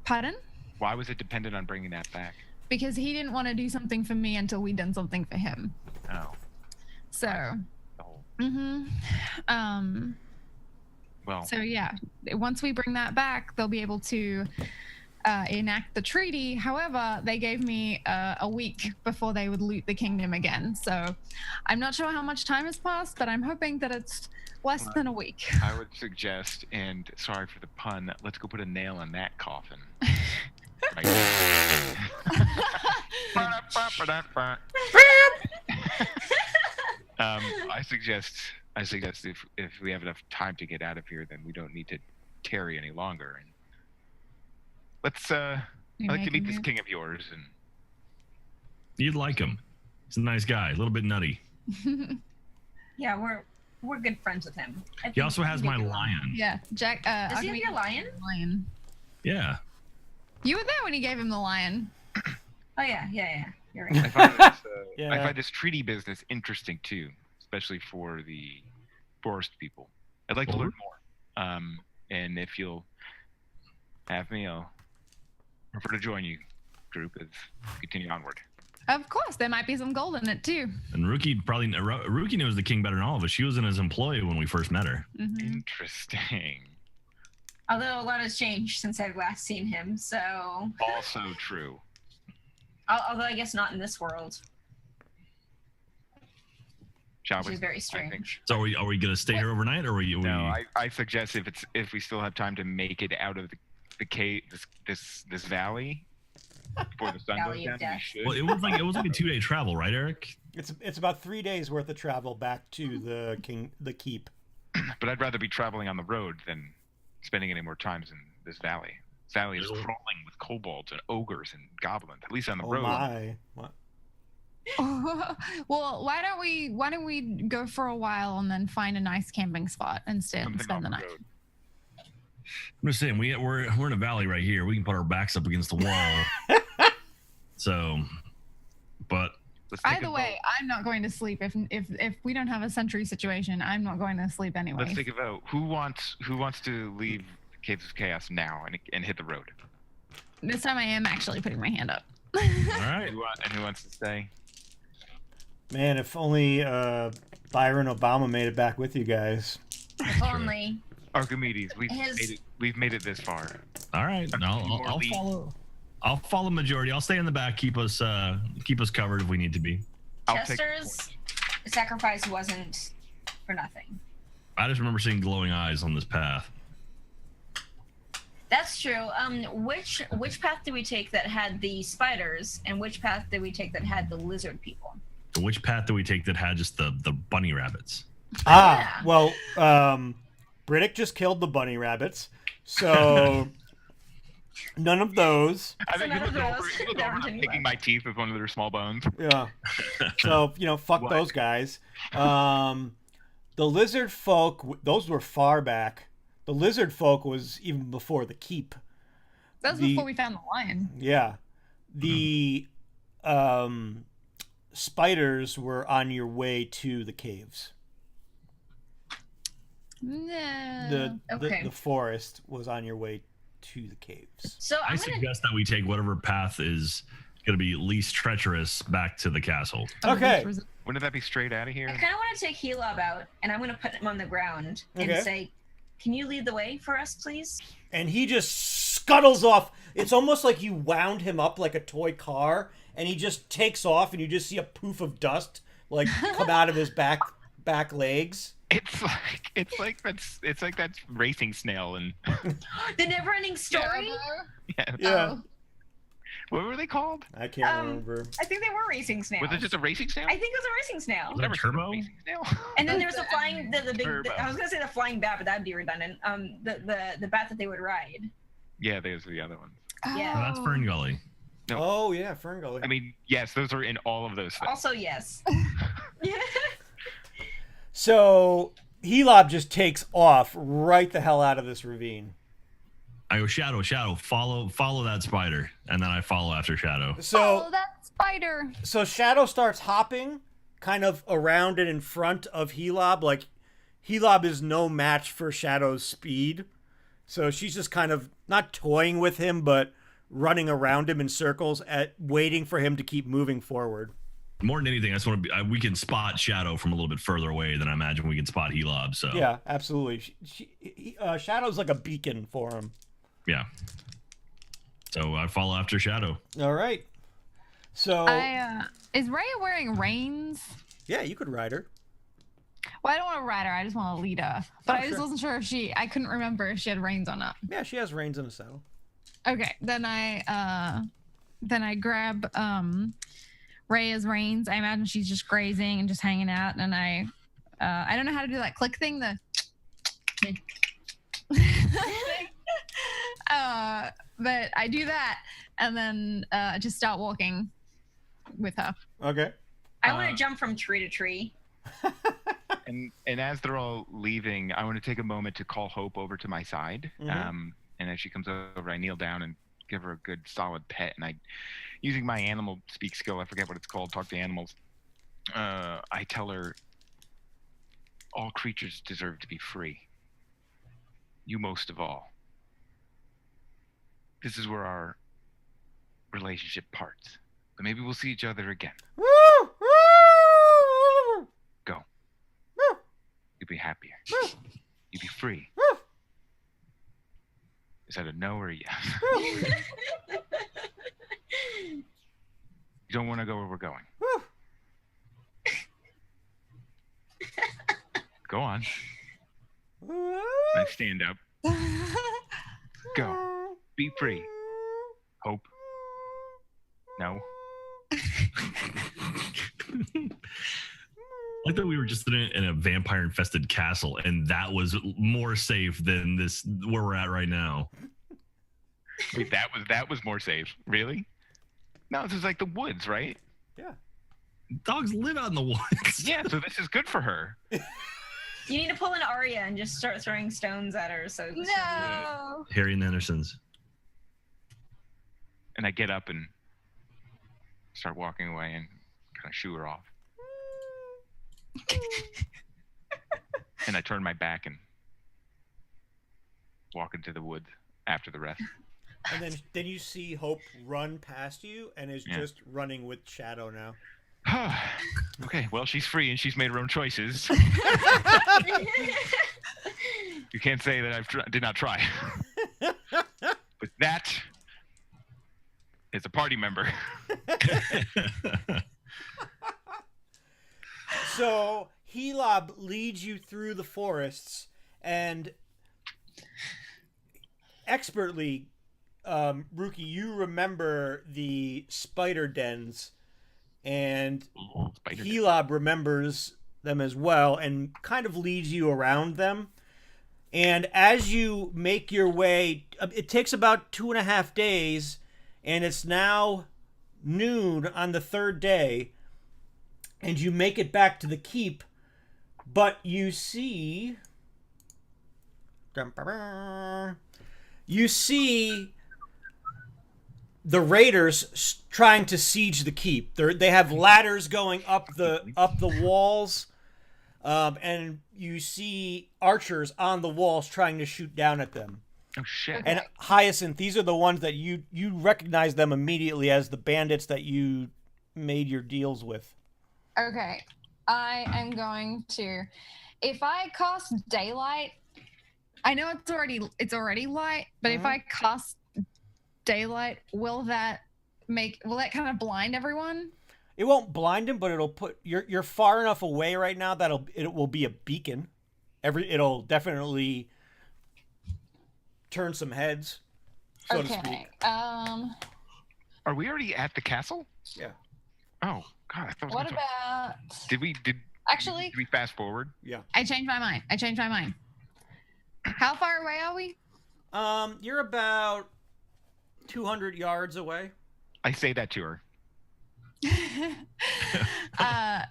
Pardon? Why was it dependent on bringing that back? Because he didn't want to do something for me until we'd done something for him. Oh. So, Oh. Well, So yeah, once we bring that back, they'll be able to enact the treaty. However, they gave me a week before they would loot the kingdom again. So I'm not sure how much time has passed, but I'm hoping that it's less than a week. I would suggest, and sorry for the pun, let's go put a nail in that coffin. Right. I suggest if we have enough time to get out of here, then we don't need to tarry any longer. And let's I'd like to meet this king of yours. And You'd like him. He's a nice guy, a little bit nutty. Yeah, we're good friends with him. He also has my lion. Yeah, Jack. Does he have your lion? Lion. Yeah. You were there when he gave him the lion. Oh yeah. You're I right. find this, Yeah. I find this treaty business interesting too, especially for the forest people. I'd like to learn more. And if you'll have me, I'll prefer to join you, group, as we continue onward. Of course, there might be some gold in it too. And Rookie knows the king better than all of us. She was in his employ when we first met her. Mhm. Interesting. Although a lot has changed since I've last seen him, so. Also true. Although I guess not in this world, Shall which we? is very I think. strange. So are we gonna stay here overnight, or are we? No, I suggest if we still have time to make it out of the cave, this valley before the sun Valley goes of down, we Death. should. Well, it was like a 2-day travel, right, Eric? It's about 3 days worth of travel back to the keep. But I'd rather be traveling on the road than spending any more times in this valley. This valley is Really? crawling with kobolds and ogres and goblins. At least on the Oh road. my! What? Well, why don't we go for a while and then find a nice camping spot and Something on spend the the night? road. I'm just saying we're in a valley right here. We can put our backs up against the wall. So, but Let's think Either about- way, I'm not going to sleep if we don't have a sentry situation. I'm not going to sleep anyway. Let's think about who wants to leave Caves of Chaos now and hit the road. This time I am actually putting my hand up. All right. And who wants to stay? Man, if only Byron Obama made it back with you guys. If only. Archimedes, His- we've made it this far. All right. I'll follow. I'll follow majority. I'll stay in the back. Keep us covered if we need to be. Chester's sacrifice wasn't for nothing. I just remember seeing glowing eyes on this path. That's true. Which path did we take that had the spiders, and which path did we take that had the lizard people? Which path did we take that had just the bunny rabbits? Ah, well, Briddick just killed the bunny rabbits, so none of those. I think none it of was those. over. It was Never over. did I'm you picking my teeth with one of their small bones. Yeah. So, fuck What? those guys. The lizard folk, those were far back. The lizard folk was even before the keep. That was before we found the lion. Yeah. The spiders were on your way to the caves. No. Okay. The forest was on your way to the caves. So I suggest that we take whatever path is going to be least treacherous back to the castle. Okay. Wouldn't that be straight out of here? I kind of want to take Helob out, and I'm going to put him on the ground and Okay. say, "Can you lead the way for us, please?" And he just scuttles off. It's almost like you wound him up like a toy car, and he just takes off, and you just see a poof of dust like come out of his back legs. It's like that racing snail and The never-ending story. Yeah. Oh. what were they called? I can't remember. I think they were racing snails. Was it just a racing snail? I think it was a racing snail. Was that Never seen a Turbo? racing snail. And then there's a flying, the big. Turbo. I was gonna say the flying bat, but that'd be redundant. The bat that they would ride. Yeah, those are the other ones. Yeah. Oh, that's Fern Gully. No. Oh yeah, Fern Gully. I mean, yes, those are in all of those things. Also, yes. So Helob just takes off right the hell out of this ravine. I go, Shadow, follow that spider, and then I follow after Shadow. So that spider. So Shadow starts hopping kind of around and in front of Helob. Like, Helob is no match for Shadow's speed. So she's just kind of not toying with him, but running around him in circles, waiting for him to keep moving forward. More than anything, I just want to we can spot Shadow from a little bit further away than I imagine we can spot Helob. So Yeah, absolutely. Shadow's like a beacon for him. yeah. So I follow after Shadow. All right. So Is Raya wearing reins? yeah, you could ride her. Well, I don't want to ride her. I just want to lead her. But Oh, I just sure. wasn't sure if I couldn't remember if she had reins or not. Yeah, she has reins in a saddle. Okay, then I grab Raya's reins. I imagine she's just grazing and just hanging out, and I don't know how to do that click thing. But I do that, and then just start walking with her. Okay. I want to jump from tree to tree. And as they're all leaving, I want to take a moment to call Hope over to my side. Mhm. And as she comes over, I kneel down and give her a good solid pet. And using my animal speak skill, I forget what it's called, talk to animals. I tell her, all creatures deserve to be free. You most of all. This is where our relationship parts. But maybe we'll see each other again. Go. You'll be happier. You'll be free. Is that a no or a yes? You don't want to go where we're going. Go on. I stand up. Go. Be free. Hope. No. Like that we were just in a vampire infested castle, and that was more safe than this where we're at right now. Wait, that was more safe. Really? No, this is like the woods, right? Yeah. Dogs live out in the woods. Yeah, so this is good for her. You need to pull an Arya and just start throwing stones at her. So No. Harry and Anderson's. And I get up and start walking away and kind of shoo her off. And I turn my back and walk into the woods after the rest. And then you see Hope run past you and is Yeah. just running with Shadow now. Okay, well, she's free and she's made her own choices. You can't say that I did not try. But that is a party member. So Helob leads you through the forests and expertly, Ruki, you remember the spider dens, and Spider Helob remembers them as well and kind of leads you around them. And as you make your way, it takes about 2.5 days, and it's now noon on the 3rd day, and you make it back to the keep, but you see... You see the raiders trying to siege the keep. They have ladders going up the walls, and you see archers on the walls trying to shoot down at them. Oh shit! And Hyacinth, these are the ones that you recognize them immediately as the bandits that you made your deals with. Okay, I am going to. If I cast daylight, I know it's already light, but if I cast daylight, will that kind of blind everyone? It won't blind him, but it'll put you're far enough away right now that it will be a beacon. It'll definitely turn some heads, so to speak. Are we already at the castle? Yeah. Oh God! I thought. What about? Did we fast forward? Yeah. I changed my mind. How far away are we? You're about 200 yards away. I say that to her.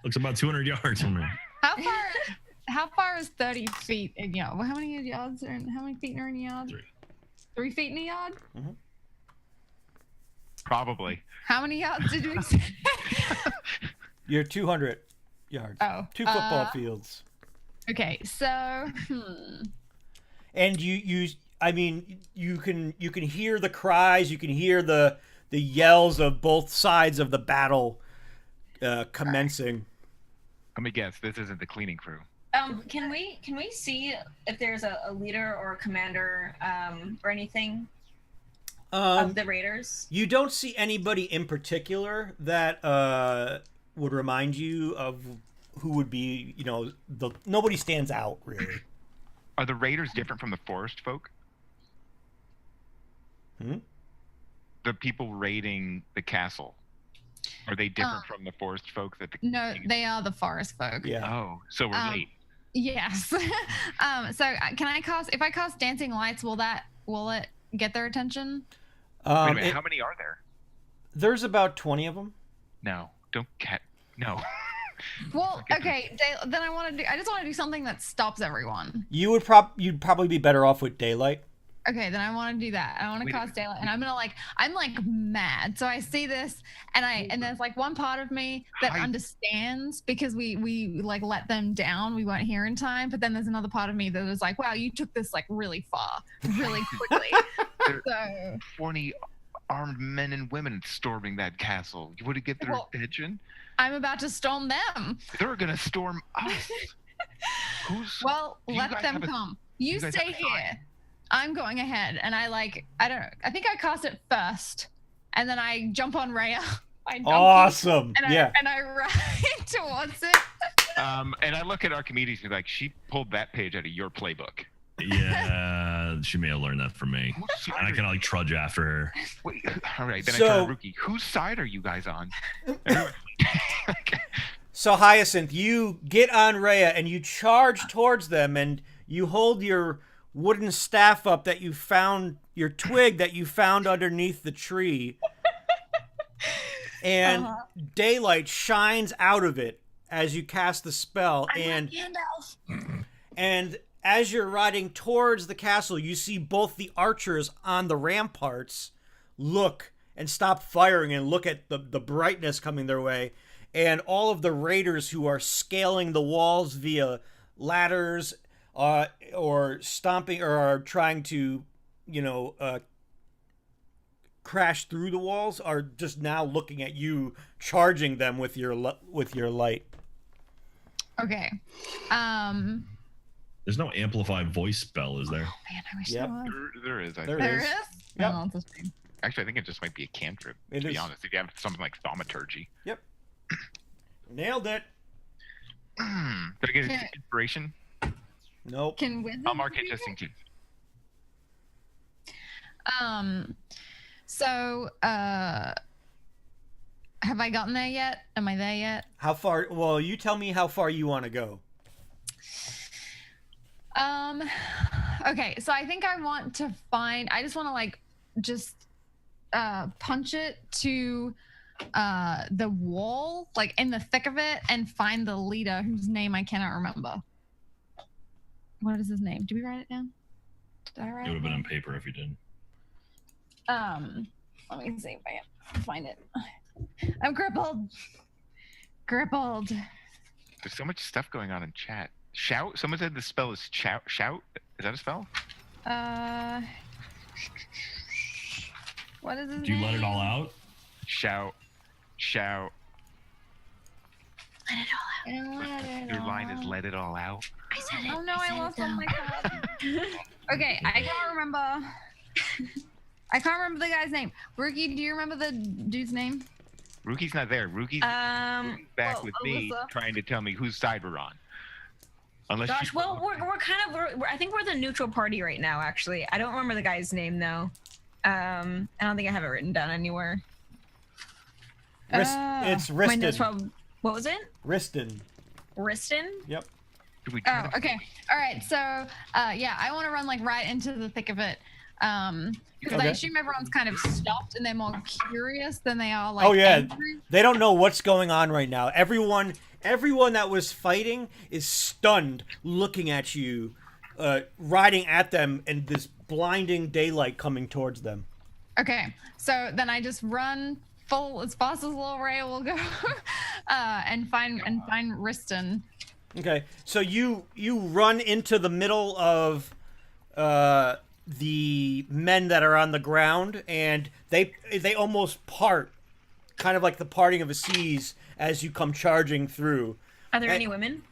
Looks about 200 yards from me. How far is 30 feet in yard? How many yards are how many feet are in a yard? 3 feet in a yard? Mm-hmm. Probably. How many yards did we say? You're 200 yards. Oh. 2 football fields. Okay, so And you can hear the cries, you can hear the yells of both sides of the battle commencing. Let me guess. This isn't the cleaning crew. Can we see if there's a leader or a commander or anything of the raiders? You don't see anybody in particular that would remind you of who would be, nobody stands out really. Are the raiders different from the forest folk? The people raiding the castle. Are they different from the forest folk No, they are the forest folk. Yeah. Oh, so we're late. Yes. So can I if I cast dancing lights, will it get their attention? Wait a minute, how many are there? There's about 20 of them. No, no. Well, okay, then I just want to do something that stops everyone. You'd probably be better off with daylight. Okay, then I want to do that. I want to cast daylight, and I'm mad. So I see this, and there's one part of me that understands because we let them down. We weren't here in time, but then there's another part of me that was like, wow, you took this really far, really quickly. So 20 armed men and women storming that castle. You would get their attention. I'm about to storm them. They're gonna storm us. Let them come. You stay here. I'm going ahead, and I think I cast it first, and then I jump on Rhea. Awesome. And yeah. I ride towards it. And I look at Archimedes and be like, she pulled that page out of your playbook. Yeah, she may have learned that from me. And I can trudge after her. Wait, all right, then I turn to Rookie. Whose side are you guys on? So Hyacinth, you get on Rhea and you charge towards them, and you hold your wooden staff up that you found, your twig that you found underneath the tree, and daylight shines out of it as you cast the spell. And as you're riding towards the castle, you see both the archers on the ramparts look and stop firing and look at the brightness coming their way, and all of the raiders who are scaling the walls via ladders or stomping or are trying to crash through the walls are just now looking at you, charging them with your light. Okay. There's no amplified voice spell, is there? Man, I wish Yep. there was. There is. I There think. There is. is? Yep. Oh, that's a shame. Actually, I think it just might be a cantrip. It To be is. honest, if you have something like thaumaturgy. Yep. Nailed it. Did I get Yeah. inspiration? Nope. Can wisdom I'll mark it be just in it? case. So, have I gotten there yet? Am I there yet? How far? Well, you tell me how far you want to go. Okay, so I think I want to find, I just want to like just punch it to the wall, like in the thick of it, and find the leader whose name I cannot remember. What is his name? Did we write it down? Did I write It would have it been down? on paper if you didn't. Let me see if I can find it. I'm crippled. Crippled. There's so much stuff going on in chat. Shout. Someone said the spell is shout. Shout. Is that a spell? What is his Do you let it name? all out? Shout. Shout. Let it Your all line is out. "Let it all out." I said it. Oh no, I said lost it. all my cards. Okay, I can't remember. I can't remember the guy's name. Rookie, do you remember the dude's name? Rookie's not there. Rookie's back well, with me, Alyssa. trying to tell me whose side we're on. Unless Gosh, you- well, we're kind of I think we're the neutral party right now. Actually, I don't remember the guy's name though. I don't think I have it written down anywhere. It's My notes Riston. probably. What was it? Riston. Riston? Yep. Should we try Oh, to- okay. All right. So, yeah, I want to run like right into the thick of it. Because I Okay. assume everyone's kind of stopped and they're more curious than they are like. Oh, yeah. angry. They don't know what's going on right now. Everyone that was fighting is stunned, looking at you, riding at them, and this blinding daylight coming towards them. Okay. So then I just run full as fast as little Ray will go, and find Riston. Okay, so you run into the middle of the men that are on the ground, and they almost part, kind of like the parting of the seas as you come charging through. Are there Hey. any women?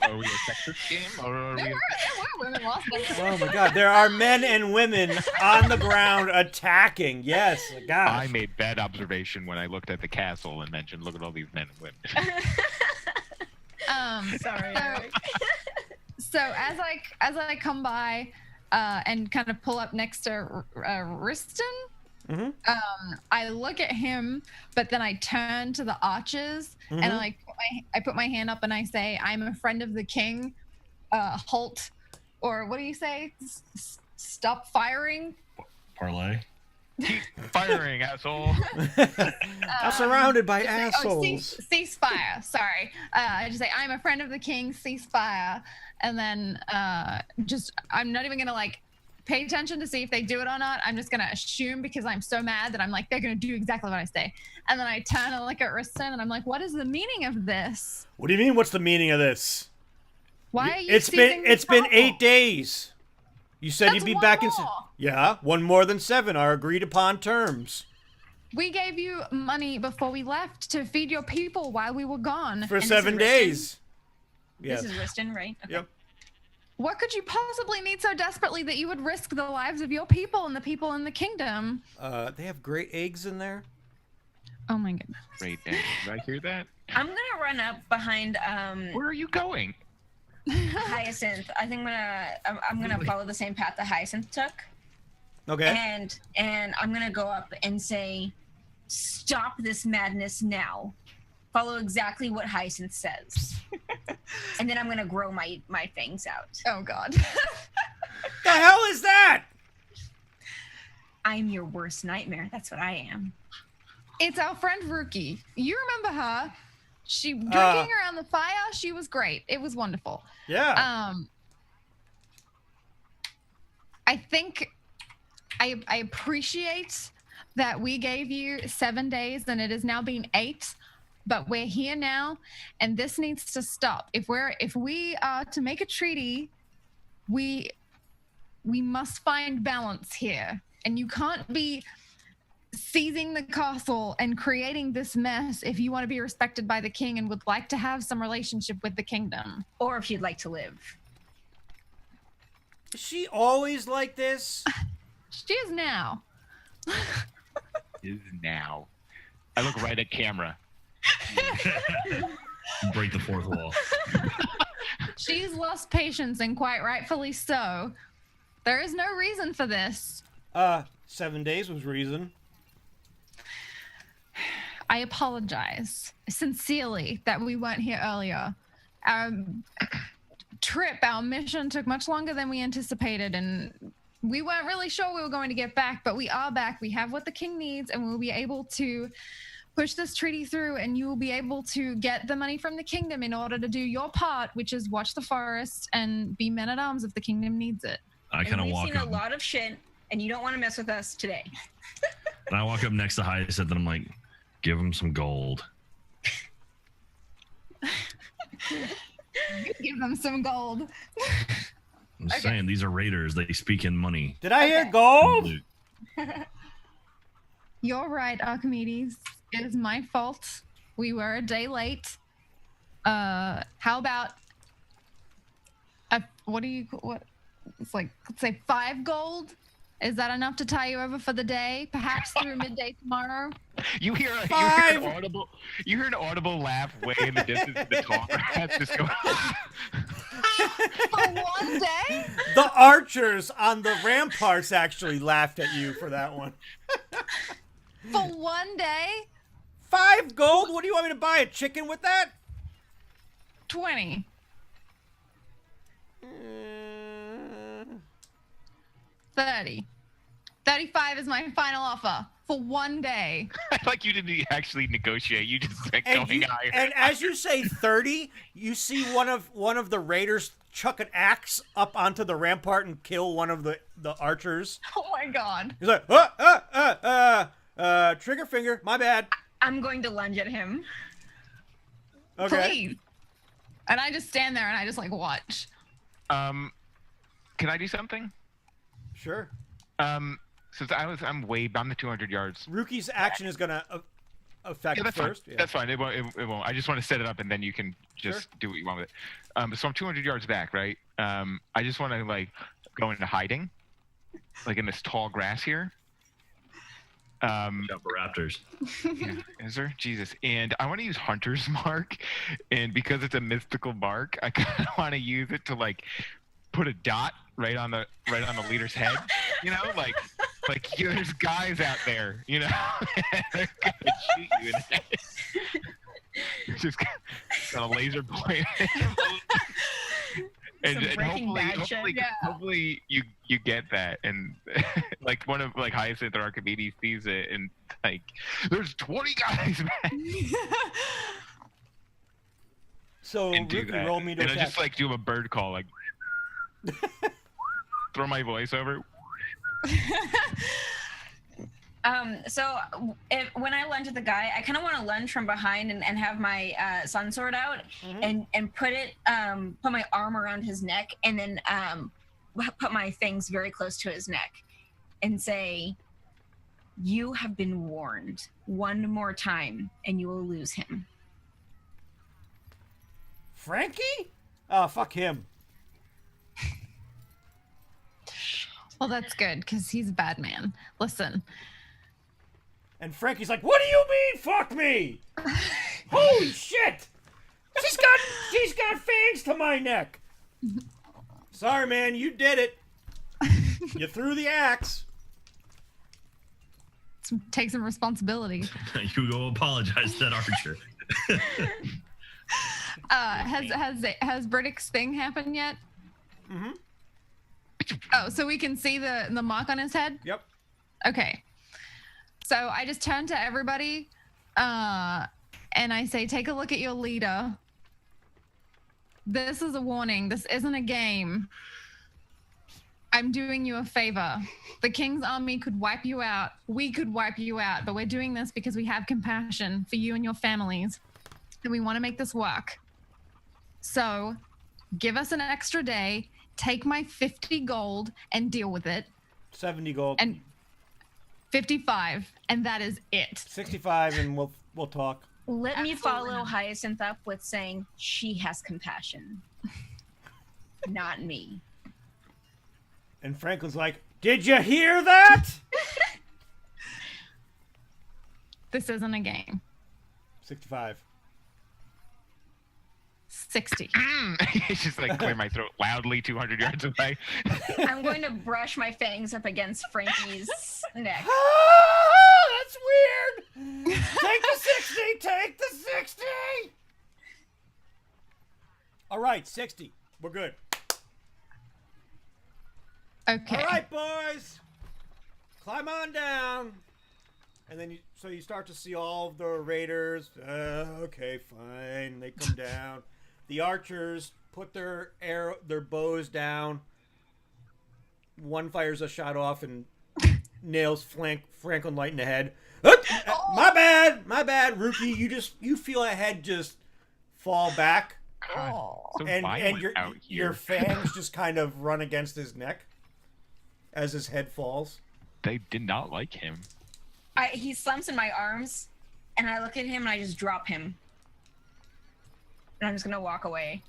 Are we a sexist game? Or are we There were women last night. Oh my God, there are men and women on the ground attacking. Yes, I gosh. made bad observation when I looked at the castle and mentioned, "Look at all these men and women." Sorry. So as I come by, and kind of pull up next to Riston, Mhm. I look at him, but then I turn to the archers and Mhm. I put my hand up and I say, "I'm a friend of the king. Halt, or what do you say? Stop firing." Parlay. Keep firing, asshole. I'm surrounded by Oh, assholes. ceasefire. Sorry. I just say, "I'm a friend of the king. Ceasefire," and then I'm not even gonna like pay attention to see if they do it or not. I'm just gonna assume because I'm so mad that I'm like, they're gonna do exactly what I say. And then I turn and look at Riston and I'm like, "What is the meaning of this? What do you mean? What's the meaning of this? Why are you?" It's been seizing the 8 castle? days. You said That's you'd be one back in. more. Yeah, one more than 7 are agreed upon terms We gave you money before we left to feed your people while we were gone. for this 7 is days. Yes. This is Riston, right? Okay. Yep. What could you possibly need so desperately that you would risk the lives of your people and the people in the kingdom? They have great eggs in there. Oh my goodness. Great. Did I hear that? I'm gonna run up behind Where are you going? Hyacinth. I think I'm gonna follow the same path that Hyacinth took, Okay. and I'm gonna go up and say, "Stop this madness now." Follow exactly what Hyacinth says, and then I'm gonna grow my fangs out. Oh God. The hell is that? I'm your worst nightmare. That's what I am. It's our friend Rookie. You remember her? She drinking around the fire. She was great. It was wonderful. Yeah. I think I appreciate that we gave you 7 days and it has now been 8, but we're here now and this needs to stop. If we are to make a treaty, we must find balance here. And you can't be seizing the castle and creating this mess if you want to be respected by the king and would like to have some relationship with the kingdom. Or if you'd like to live. Is she always like this? She is now. Is now. I look right at camera. Break the fourth wall. She's lost patience, and quite rightfully so. There is no reason for this. 7 days was reason. I apologize sincerely that we weren't here earlier. Our mission took much longer than we anticipated, and we weren't really sure we were going to get back, but we are back. We have what the king needs, and we'll be able to push this treaty through, and you will be able to get the money from the kingdom in order to do your part, which is watch the forest and be men-at-arms if the kingdom needs it. I kind of walk We've seen up. a lot of shit, and you don't want to mess with us today. And I walk up next to Hyacinth and I'm like, give him some gold. Give them some gold. I'm saying these are raiders. They speak in money. Did I hear gold? You're right, Archimedes. It is my fault. We were a day late. How about what? It's like, let's say 5 gold. Is that enough to tie you over for the day? Perhaps through midday tomorrow. You hear an audible laugh way in the distance. The talker has just go. For one day? The archers on the ramparts actually laughed at you for that one. For one day? 5 gold? What do you want me to buy? A chicken with that? 20. 30. 35 is my final offer for one day. Like you didn't actually negotiate. You just said And, going higher. and as you say 30, you see one of the raiders chuck an axe up onto the rampart and kill one of the archers. Oh my god. He's like, trigger finger, my bad. I'm going to lunge at him. Okay. Please. And I just stand there and I just like watch. Can I do something? Sure. Since I'm the 200 yards. Ruki's action is gonna affect Yeah, that's first. fine. Yeah. That's fine. It won't. I just want to set it up, and then you can just do what you want with it. So I'm 200 yards back, right? I just want to like go into hiding, like in this tall grass here. Jump for raptors. Yeah, is there? Jesus. And I want to use Hunter's Mark, and because it's a mystical mark, I kind of want to use it to like put a dot right on the leader's head. You know, like there's guys out there, you know, they're gonna shoot you in the head. Just got a laser point. and hopefully you get that, and like one of like Hyacinth or Archimedes sees it, and like there's 20 guys, man. So Ruki, roll me to and attack. I just like do a bird call, like throw my voice over. When I lunge at the guy, I kind of want to lunge from behind and have my sun sword out and put my arm around his neck and then put my things very close to his neck and say, "You have been warned. One more time and you will lose him." Frankie? Oh, fuck him. Well, that's good because he's a bad man. Listen. And Frankie's like, "What do you mean, fuck me? Holy shit! She's got fangs to my neck." Sorry, man, you did it. You threw the axe. Take some responsibility. You go apologize to that archer. Has Briddick's thing happened yet? Mm-hmm. Oh, so we can see the mark on his head? Yep. Okay. So I just turn to everybody and I say, take a look at your leader. This is a warning. This isn't a game. I'm doing you a favor. The king's army could wipe you out. We could wipe you out, but we're doing this because we have compassion for you and your families. And we want to make this work. So give us an extra day. Take my 50 gold and deal with it. 70 gold. And 55, and that is it. 65, and we'll talk. Let me Absolutely follow not. Hyacinth up with saying she has compassion, not me. And Franklin's like, "Did you hear that?" This isn't a game. 65. 60. It's just like clear my throat loudly 200 yards away. I'm going to brush my fangs up against Frankie's neck. Ah, that's weird. Take the 60. Take the 60. All right, 60. We're good. Okay. All right, boys. Climb on down. And then you start to see all of the raiders. Okay, fine. They come down. The archers put their bows down. One fires a shot off and nails Franklin light in the head. My bad, rookie. You feel a head just fall back, God, so and violent out here. your fangs just kind of run against his neck as his head falls. They did not like him. He slumps in my arms, and I look at him and I just drop him. And I'm just gonna walk away.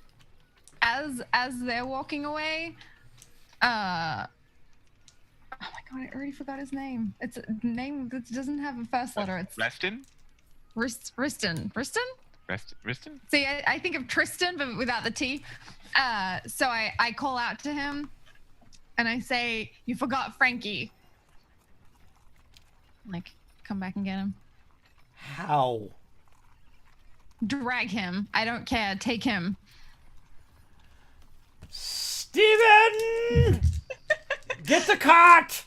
As they're walking away, oh my god, I already forgot his name. It's a name that doesn't have a first letter. It's Reston? Riston. Riston? See, I think of Tristan, but without the T. So I call out to him, and I say, "You forgot Frankie." Like, come back and get him. How? Drag him. I don't care. Take him. Steven! Get the cart!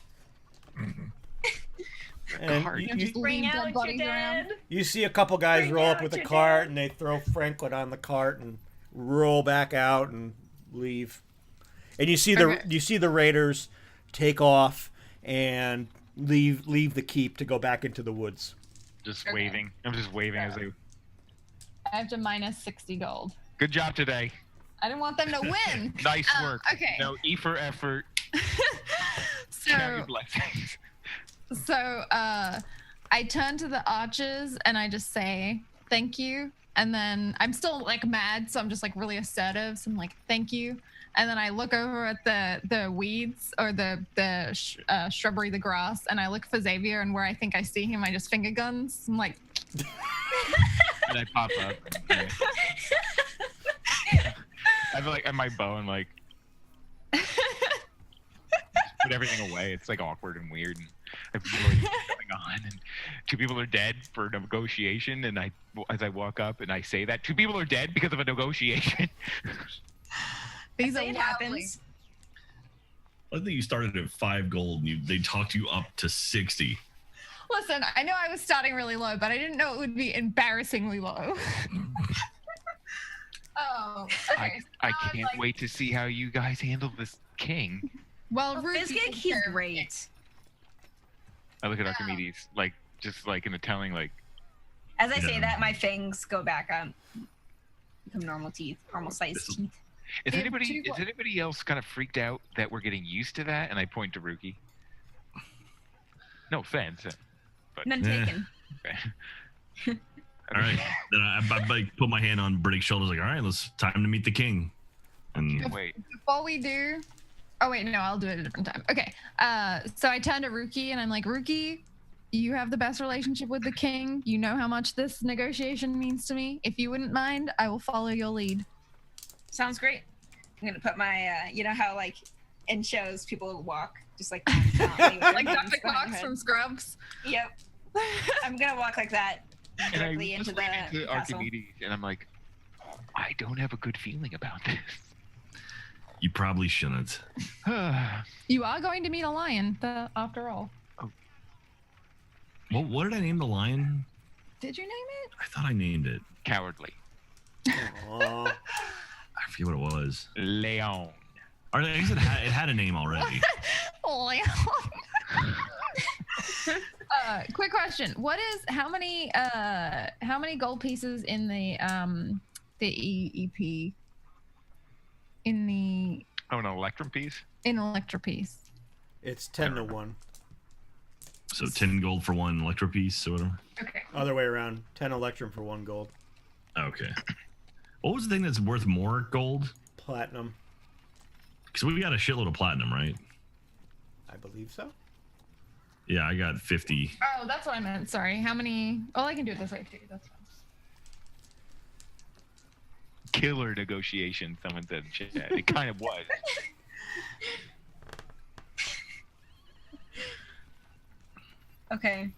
And Cart. you, Just Bring leave out dead your bodies around. dead. you see a couple guys Bring roll up out with a your cart, dead. and they throw Franklin on the cart and roll back out and leave. And you see the raiders take off and leave the keep to go back into the woods. Just Okay. waving. I'm just waving as they. I have to minus 60 gold. Good job today. I didn't want them to win. Nice work. Okay. No E for effort. Count your So, blessings. I turn to the archers and I just say, "Thank you." And then I'm still like mad, so I'm just like really assertive. So I'm like, "Thank you." And then I look over at the weeds or the shrubbery, the grass, and I look for Xavier, and where I think I see him, I just finger guns. I'm like, And I pop up. And I have like my bow and like just put everything away. It's like awkward and weird. And I have no idea what's going on. And 2 people are dead for a negotiation. And as I walk up and I say that 2 people are dead because of a negotiation. "These are It lovely." happens. I think you started at 5 gold and they talked you up to 60. Listen, I know I was starting really low, but I didn't know it would be embarrassingly low. Oh, okay. I can't like, wait to see how you guys handle this king. Well, Ruth, Fizgig, he's great. I look at Archimedes, like just like in a telling, like As I say Yeah. that, my fangs go back up, become normal teeth, normal sized This is- teeth. is If anybody two- is anybody else kind of freaked out that we're getting used to that? And I point to Rookie. No offense. None Yeah. taken. Okay. All right. Then I like put my hand on Briddick's shoulders, like, all right, time to meet the king. And Wait. before we do, oh wait, no, I'll do it at a different time. Okay. So I turn to Rookie and I'm like, "Rookie, you have the best relationship with the king. You know how much this negotiation means to me. If you wouldn't mind, I will follow your lead." Sounds great. I'm gonna put my, you know how like in shows people walk just like Like Dr. Cox from Scrubs. Yep. I'm gonna walk like that And I directly into just the lean into castle. Archimedes, and I'm like, I don't have a good feeling about this. you probably shouldn't. You are going to meet a lion, after all. Well, what did I name the lion? Did you name it? I thought I named it. Cowardly. Aw. I forget what it was. Leon. Or I guess it had a name already. Lion. Quick question: how many gold pieces in the EEP in the Oh, an electrum piece? in Electro piece? It's 10 to 1. So 10 gold for 1 electro piece or whatever. Okay. Other way around. 10 electrum for 1 gold. Okay. What was the thing that's worth more gold? Platinum. Because we got a shitload of platinum, right? I believe so. Yeah, I got 50. Oh, that's what I meant. Sorry. How many? Oh, I can do it this way too. That's fine. Killer negotiation, someone said in chat. It kind of was. Okay.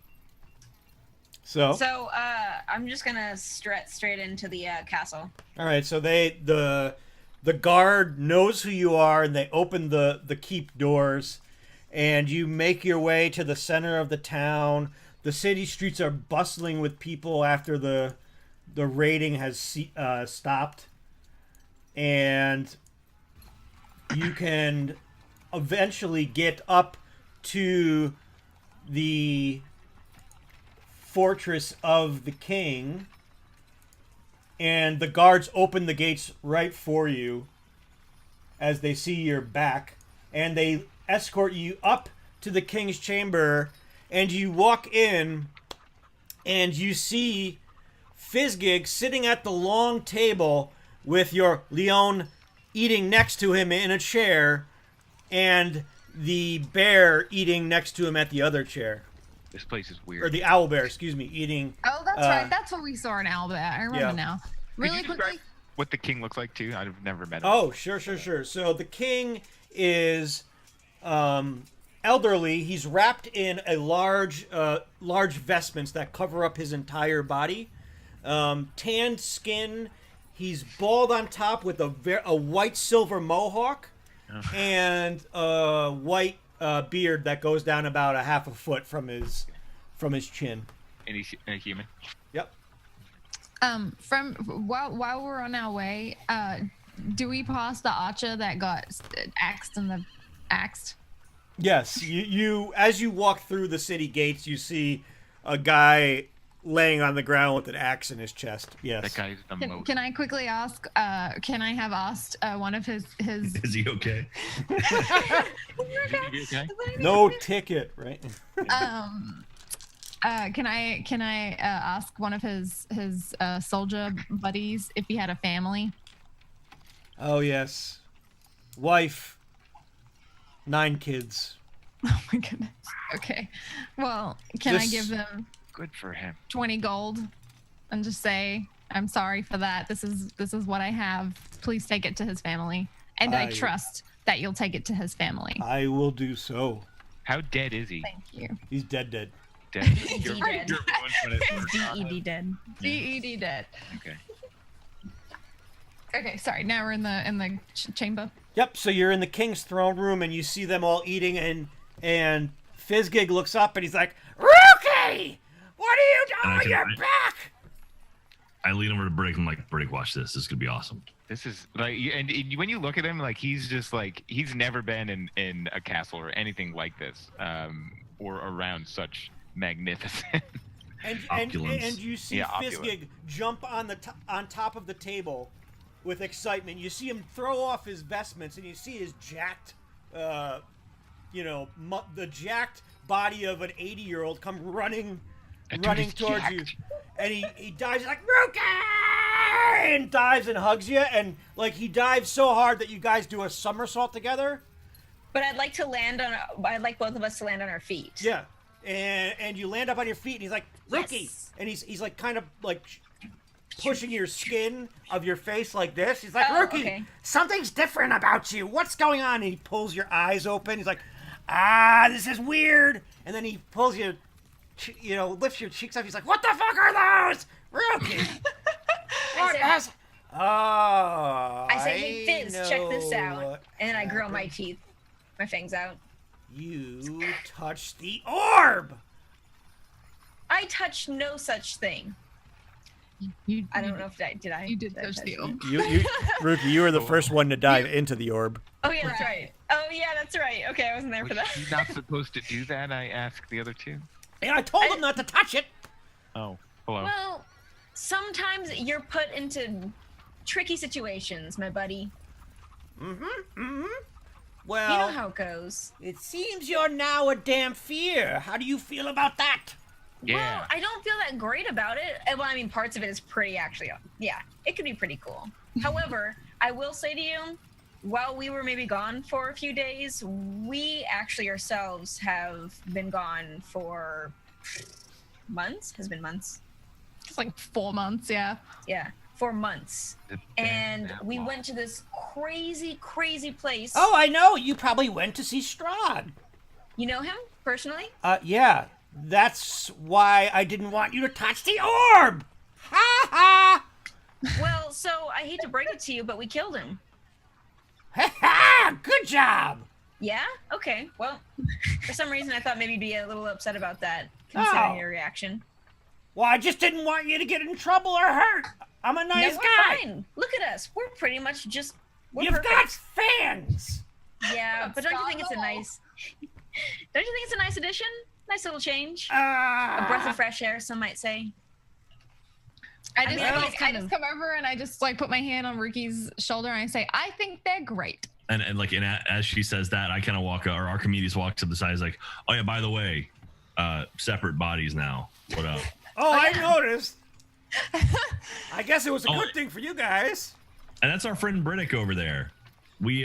So I'm just gonna straight into the castle. all right, so the guard knows who you are, and they open the keep doors, and you make your way to the center of the town. The city streets are bustling with people after the raiding has stopped, and you can eventually get up to the fortress of the king, and the guards open the gates right for you as they see your back, and they escort you up to the king's chamber, and you walk in and you see Fizgig sitting at the long table with your Leon eating next to him in a chair, and the bear eating next to him at the other chair. This place is weird. Or the owl bear, excuse me, eating. Oh, that's right. That's what we saw in Albert. I remember yeah. now. Could Really you describe quickly. what the king looks like too? I've never met him. Oh, sure. So the king is elderly. He's wrapped in a large vestments that cover up his entire body. Tanned skin. He's bald on top with a white silver mohawk, and a white beard that goes down about a half a foot from his chin. And he's a human. Yep. From while we're on our way, do we pass the archer that got axed? Yes. You as you walk through the city gates, you see a guy laying on the ground with an axe in his chest. Yes. That guy's the most. Can I quickly ask? Can I have asked one of his? Is he okay? Okay? No ticket, right? Can I ask one of his soldier buddies if he had a family? Oh yes. Wife. 9 kids. Oh my goodness. Okay. Well, can I This- give them Good for him. 20 gold and just say I'm sorry for that. This is what I have. Please take it to his family. And I I- trust that you'll take it to his family. I will do so. How dead is he? Thank you. He's dead. Dead. You're dead. You're ruined when it first DED dead. DED dead. Okay. Okay, sorry. Now we're in the chamber. Yep, so you're in the king's throne room and you see them all eating, and Fizgig looks up and he's like, Rookie! What are you And I doing? can- You're back! I lean over to Brick. I'm like, Brick, watch this. This is gonna be awesome. This is like, and when you look at him, like he's just like he's never been in a castle or anything like this, or around such magnificent. And Opulence. you see Yeah, Fizgig opulent. jump on top of the table with excitement. You see him throw off his vestments, and you see his jacked, the jacked body of an 80-year-old come running That dude is towards jacked. you, and he dives like Rookie, and dives and hugs you, and like he dives so hard that you guys do a somersault together. But I'd like both of us to land on our feet. Yeah, and you land up on your feet, and he's like Rookie, Yes. and he's like kind of like pushing your skin of your face like this. He's like, Oh, Rookie, okay. something's different about you. What's going on? And he pulls your eyes open. He's like, this is weird. And then he pulls you, lifts your cheeks up. He's like, what the fuck are those? Rookie. What said- has... Oh, I say, hey Fizz, check this know out. what And then I grow my happened. teeth, my fangs out. You touched the orb. I touched no such thing. I don't know if I did. You did touch touch the it? orb. Rookie, you were the first one to dive into the orb. Oh yeah, that's right. Oh yeah, that's right. Okay, I wasn't there Was for that. he not supposed to do that? I asked the other two. And I told him not to touch it. Oh, hello. Well, sometimes you're put into tricky situations, my buddy. Well, You know how it goes. it seems you're now a damn fear. How do you feel about that? Yeah. Well, I don't feel that great about it. Well, I mean, parts of it is pretty actually. Yeah, it could be pretty cool. However, I will say to you, while we were maybe gone for a few days, we actually ourselves have been gone for months. Has been months. It's like 4 months, yeah. Yeah, for months. It's And been that we long. went to this crazy place. Oh, I know. You probably went to see Strahd. You know him personally? Yeah. That's why I didn't want you to touch the orb. Ha ha. Well, so I hate to break it to you, but we killed him. Ha ha. Good job. Yeah? Okay. Well, for some reason I thought maybe you'd be a little upset about that, considering Oh. your reaction. Well, I just didn't want you to get in trouble or hurt. I'm a nice No, guy. we're fine. Look at us. We're pretty much just. We're You've perfect. got fans. Yeah, but don't you think it's a Scandal. nice? Don't you think it's a nice addition? Nice little change. A A breath of fresh air, some might say. I mean, just I think like, it's I kind just of- come over and I just like put my hand on Ruki's shoulder and I say, I think they're great. And as she says that, I kind of walk, or Archimedes walks to the side. He's like, "Oh yeah, by the way, separate bodies now. What up?" Oh, I noticed. I guess it was a Oh. good thing for you guys. And that's our friend Briddick over there. We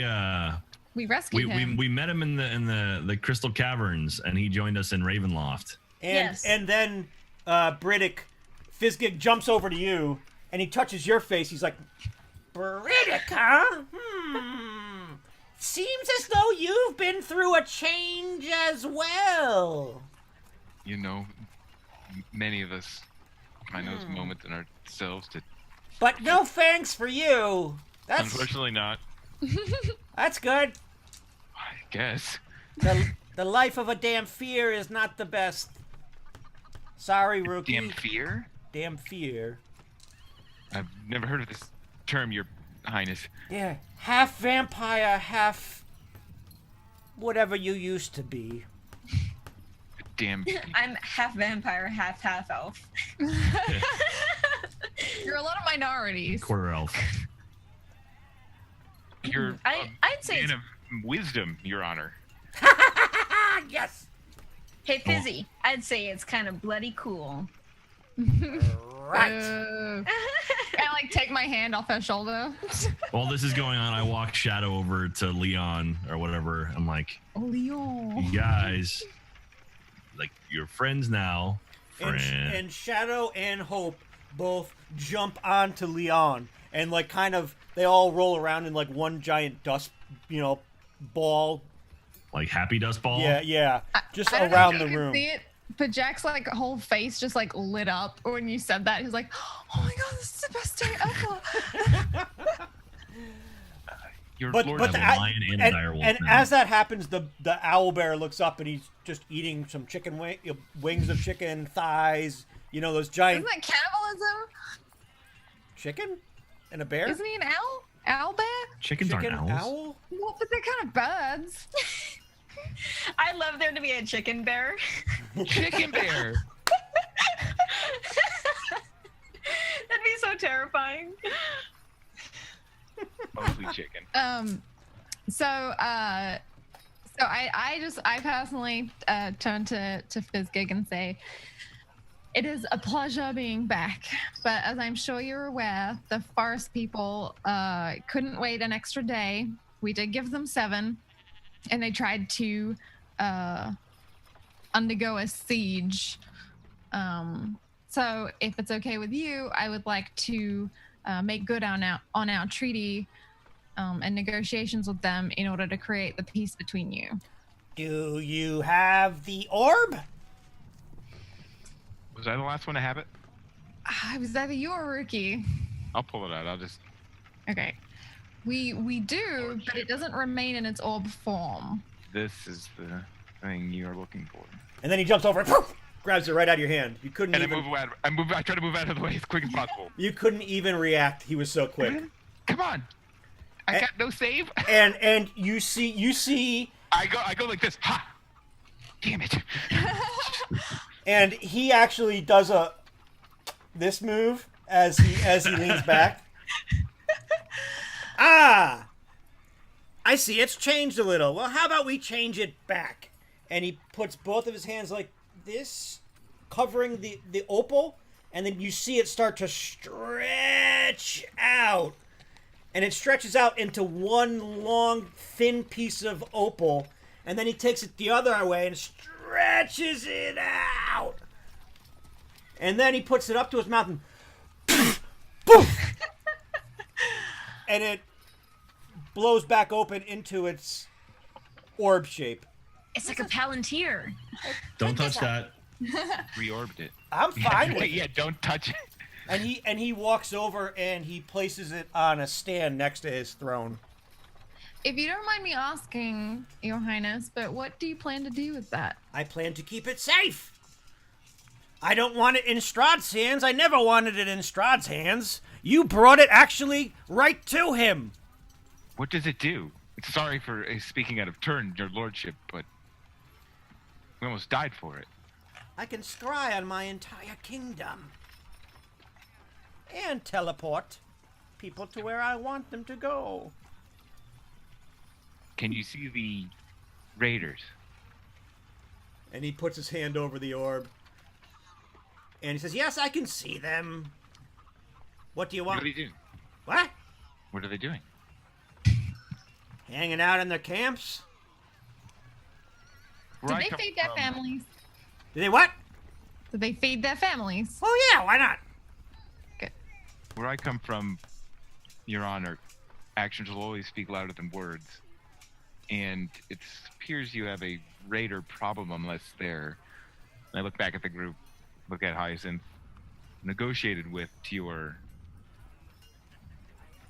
We rescued him. we met him in the Crystal Caverns, and he joined us in Ravenloft. Yes. And then Briddick, Fizgig jumps over to you, and he touches your face. He's like, Briddick, huh? Seems as though you've been through a change as well. You know, many of us find those moments in ourselves to. But no thanks for you. Unfortunately, not. That's good. I guess. The life of a damn fear is not the best. Sorry, rookie. Damn fear? Damn fear. I've never heard of this term, Your Highness. Yeah, half vampire, half whatever you used to be. Damn. I'm half vampire, half elf. You're a lot of minorities. Quarter elf. You're I'd say man it's, of wisdom, Your Honor. Yes. hey Fizzy, I'd say it's kind of bloody cool. Right. I like take my hand off her shoulder. While this is going on, I walk Shadow over to Leon or whatever. I'm like, Leon. "You guys, like, you're friends now." And, Friend. and Shadow and Hope both jump onto Leon and like kind of they all roll around in like one giant dust, ball. Like happy dust ball. Yeah. Just I don't know around if the you can room. see it, but Jack's like whole face just like lit up when you said that. He's like, "Oh my god, this is the best day ever!" You're But Lord but of the, a lion and a dire wolf and now. as that happens, the owl bear looks up and he's just eating some chicken wings of chicken thighs. Those giant Isn't that cannibalism? chicken and a bear. Isn't he an owl? Owl bear? Chickens Chicken aren't owls. owl. Well, but they're kind of birds. I'd love there to be a chicken bear. Chicken bear. That'd be so terrifying. Mostly chicken. So I personally turn to Fizgig and say, it is a pleasure being back, but as I'm sure you're aware, the forest people couldn't wait an extra day. We did give them 7, and they tried to undergo a siege. So if it's okay with you, I would like to make good on our treaty and negotiations with them in order to create the peace between you. Do you have the orb? Was I the last one to have it? I was either you or Rookie. I'll pull it out. I'll just. Okay. We do, but it doesn't remain in its orb form. This is the thing you are looking for. And then he jumps over and poof, grabs it right out of your hand. You couldn't And I even. move out. I try to move out of the way as quick as possible. You couldn't even react. He was so quick. Come on. I got no save. And you see, I go like this. Ha! Damn it. and he actually does this move as he leans back. I see it's changed a little. Well, how about we change it back? And he puts both of his hands like this, covering the opal, and then you see it start to stretch out. And it stretches out into one long, thin piece of opal, and then he takes it the other way and stretches it out. And then he puts it up to his mouth and poof! And it blows back open into its orb shape. It's like a palantir. Don't touch that. Reorbed it. I'm fine with Wait, it. yeah, don't touch it. And he walks over and he places it on a stand next to his throne. If you don't mind me asking, Your Highness, but what do you plan to do with that? I plan to keep it safe. I don't want it in Strahd's hands. I never wanted it in Strahd's hands. You brought it actually right to him. What does it do? Sorry for speaking out of turn, your lordship, but we almost died for it. I can scry on my entire kingdom. And teleport people to where I want them to go. Can you see the raiders? And he puts his hand over the orb. And he says, yes, I can see them. What do you What want? are they doing? What? What are they doing? Hanging out in their camps? Where Did I they come feed their from- families? Did they what? Did they feed their families? Oh, yeah, why not? Where I come from, Your Honor, actions will always speak louder than words. And it appears you have a raider problem unless they're... And I look back at the group, look at Hyacinth, negotiated with to your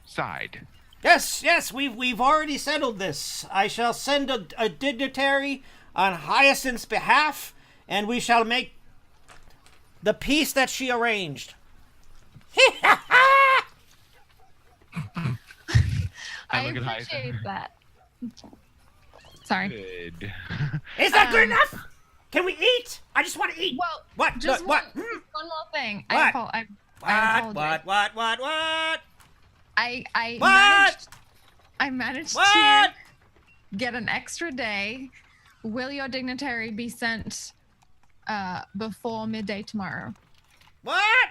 side. Yes, we've already settled this. I shall send a dignitary on Hyacinth's behalf, and we shall make the peace that she arranged. I look at appreciate Hyacinth. that. Sorry. Good. Is that good enough? Can we eat? I just want to eat. Well, What? just No, what? one more thing. What? I apologize. What? I What? managed What? to get an extra day. Will your dignitary be sent before midday tomorrow? What?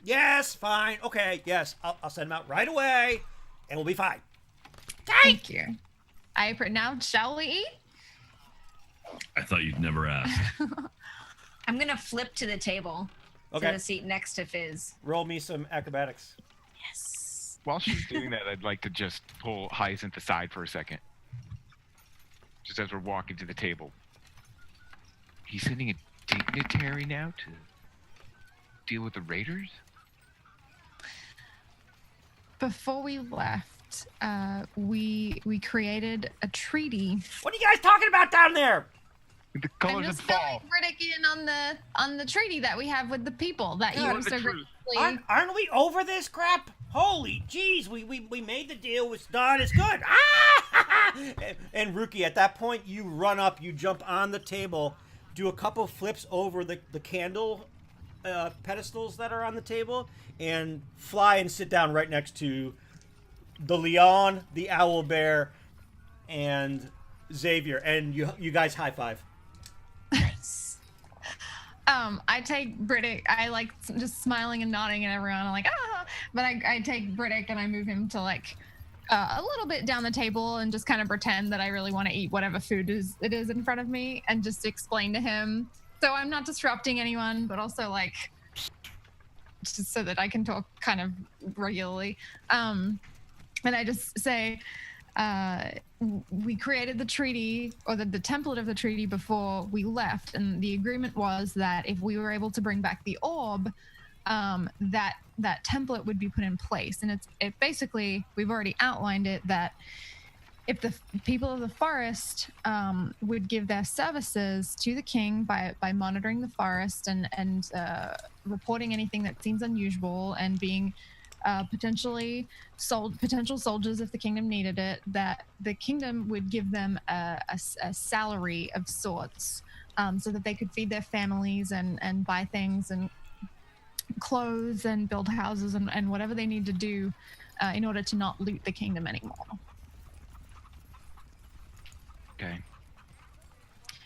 Yes, fine. Okay, yes. I'll send him out right away, and we'll be fine. Thank you. Now, shall we eat? I thought you'd never ask. I'm gonna flip to the table to Okay. the seat next to Fizz. Roll me some acrobatics. Yes. While she's doing that, I'd like to just pull Hyacinth aside for a second. Just as we're walking to the table. He's sending a dignitary now to deal with the raiders? Before we left, we created a treaty. What are you guys talking about down there? The I'm colors of just fall. filling Riddick in on the treaty that we have with the people that God, you the so truth. graciously. Aren't we over this crap? Holy jeez, we made the deal. It's done. It's good. Ah! And Rookie, at that point, you run up, you jump on the table, do a couple flips over the candle pedestals that are on the table, and fly and sit down right next to the Leon, the Owl Bear, and Xavier. And you guys high five. Nice. I take Briddick. I like just smiling and nodding at everyone. I'm like, ah, but I take Briddick and I move him to like a little bit down the table and just kind of pretend that I really want to eat whatever food it is in front of me, and just explain to him. So I'm not disrupting anyone, but also like just so that I can talk kind of regularly. And I just say, we created the treaty, or the template of the treaty, before we left, and the agreement was that if we were able to bring back the orb, that template would be put in place. And it basically, we've already outlined it, that if the people of the forest would give their services to the king by monitoring the forest and reporting anything that seems unusual, and being potential soldiers if the kingdom needed it, that the kingdom would give them a salary of sorts, so that they could feed their families and buy things and clothes and build houses and whatever they need to do in order to not loot the kingdom anymore. Okay.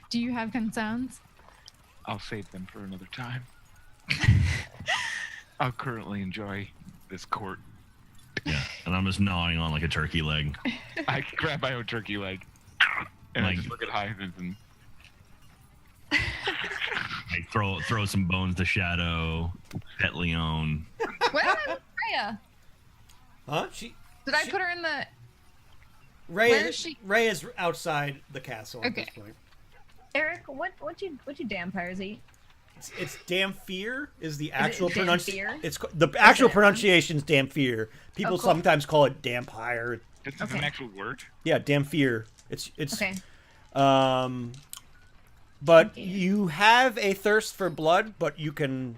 Do you have concerns? I'll save them for another time. I'll currently enjoy this court. Yeah, and I'm just gnawing on like a turkey leg. I grab my own turkey leg, and I Like- just look at Hyacinth and Like throw some bones to Shadow, pet Leon. Where did I put Rhea? Huh? Did I put her in the? Ray Where is she? Ray is outside the castle at Okay. this point. Eric, what you dampires eat? It's Damphir is the actual Damphir? pronunciation. It's the actual it? pronunciation is Damphir. People Oh, cool. sometimes call it Dampire. this is Okay. an actual word. Yeah, Damphir. It's Okay. but you have a thirst for blood, but you can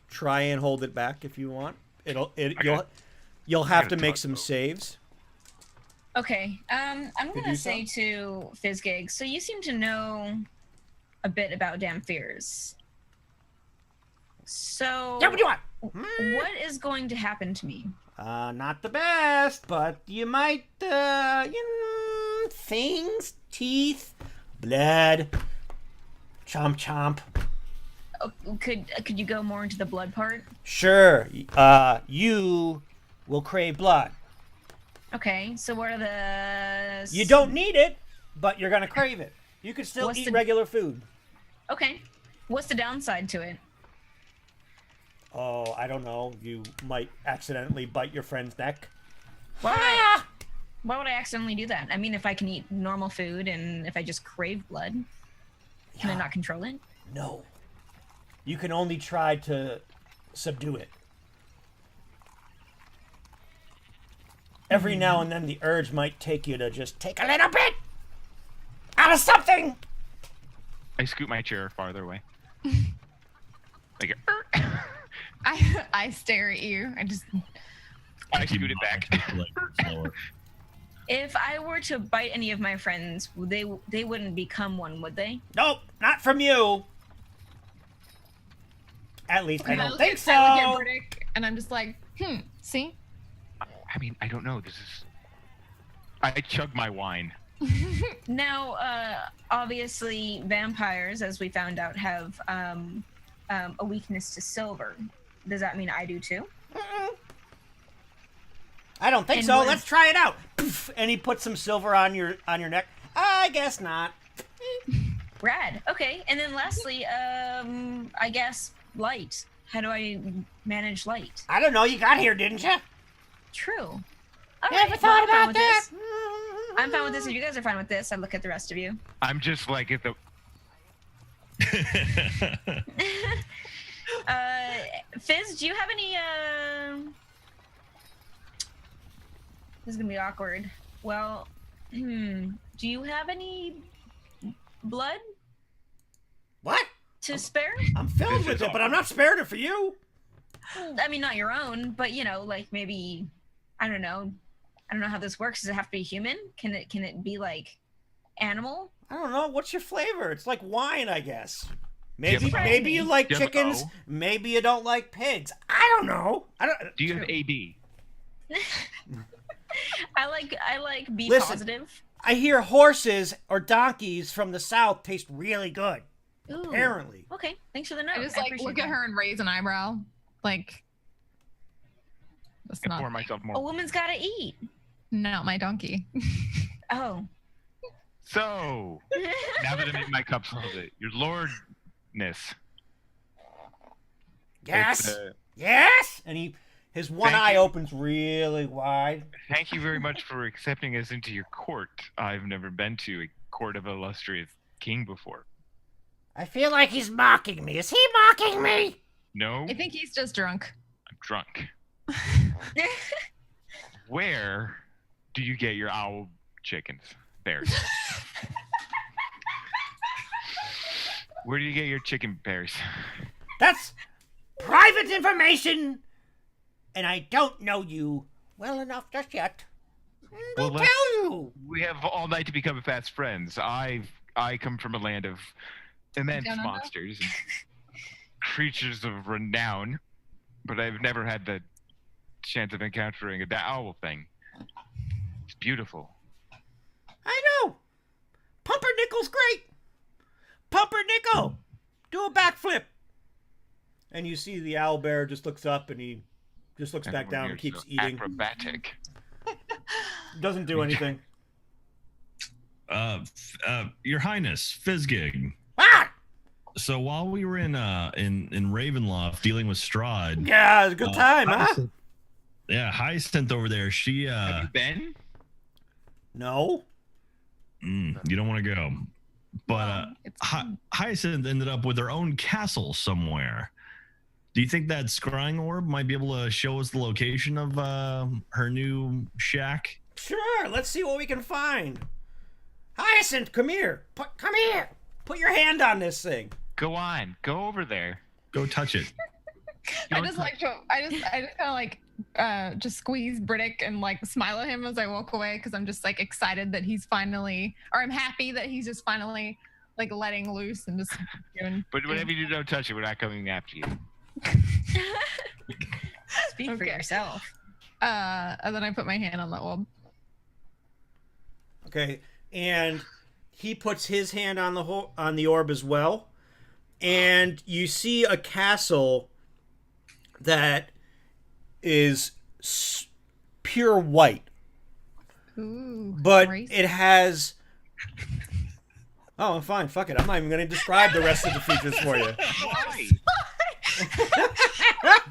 try and hold it back if you want. You'll have to gotta make talk, some though. saves. Okay. I'm do gonna say to Fizgig, so you seem to know a bit about Dampirs. So Yeah, what do you want? what is going to happen to me? Not the best, but you might, things, teeth, blood, chomp chomp. Oh, could you go more into the blood part? Sure, you will crave blood. Okay, so what are the... You don't need it, but you're gonna crave it. You can still What's eat the- regular food. Okay. What's the downside to it? Oh, I don't know. You might accidentally bite your friend's neck. Why would I accidentally do that? I mean, if I can eat normal food and if I just crave blood, can I not control it? No. You can only try to subdue it. Every now and then the urge might take you to just take a little bit out of something. I scoot my chair farther away. Like, I stare at you. I scoot it back. Slower. If I were to bite any of my friends, they wouldn't become one, would they? Nope, not from you. At least I don't look think at- so. I look at Burdick, and I'm just like, see? I mean, I don't know. This is. I chug my wine. Now, obviously, vampires, as we found out, have a weakness to silver. Does that mean I do too? I don't think And so. what Let's is- try it out. Poof, and he puts some silver on your neck. I guess not. Rad. Okay. And then lastly, I guess light. How do I manage light? I don't know. You got here, didn't you? True. All You right, ever well, thought I'm fine about with that? this. I'm fine with this. If you guys are fine with this, I look at the rest of you. I'm just like at the. Fizz, do you have any? This is gonna be awkward. Well, do you have any blood What? to spare? I'm filled This with is it, but I'm not sparing it for you. I mean, not your own, but like maybe I don't know. I don't know how this works. Does it have to be human? Can it be like animal? I don't know. What's your flavor? It's like wine, I guess. you have Maybe a- maybe you like Do you have chickens. O? Maybe you don't like pigs. I don't know. I don't. Do you have AB? I like be Listen. positive. I hear horses or donkeys from the south taste really good. Ooh. Apparently. Okay, thanks for the note. I just like appreciate look at that. her and raise an eyebrow. Like, that's And pour not, myself A more. woman's gotta eat. not my donkey. Oh. So now that I made my cups a little bit, your lordness. Yes. It's, Yes. And his one Thank eye you. opens really wide. Thank you very much for accepting us into your court. I've never been to a court of illustrious king before. I feel like he's mocking me. Is he mocking me? No, I think he's just drunk. I'm drunk. Where do you get your owl chickens? Bears. Where do you get your chicken bears? That's private information, and I don't know you well enough just yet. Well, Don't let's- tell you. We have all night to become fast friends. I come from a land of immense Down under? monsters and creatures of renown, but I've never had the chance of encountering that owl thing. It's beautiful. I know. Pumpernickel's great. Pumpernickel, do a backflip. And you see the owlbear just looks up and he just looks back down and keeps eating. Acrobatic. Doesn't do anything. Your Highness, Fizgig. Ah! So while we were in Ravenloft dealing with Strahd, Yeah, it was a good time, huh? Yeah, Hyacinth over there. She Have you been? No. you don't want to go, but Hyacinth ended up with her own castle somewhere. Do you think that scrying orb might be able to show us the location of her new shack? Sure, let's see what we can find. Hyacinth, come here. Come here. Put your hand on this thing. Go on. Go over there. Go touch it. I just kind of like just squeeze Briddick and like smile at him as I walk away because I'm just like excited that he's finally, or I'm happy that he's just finally like letting loose and just doing. But whatever you do, don't touch it. We're not coming after you. Speak for yourself. And then I put my hand on that orb. Okay, and he puts his hand on the orb as well, and you see a castle that is pure white. Ooh, but racist. it has. Oh, fine. Fuck it. I'm not even going to describe the rest of the features for you. Why?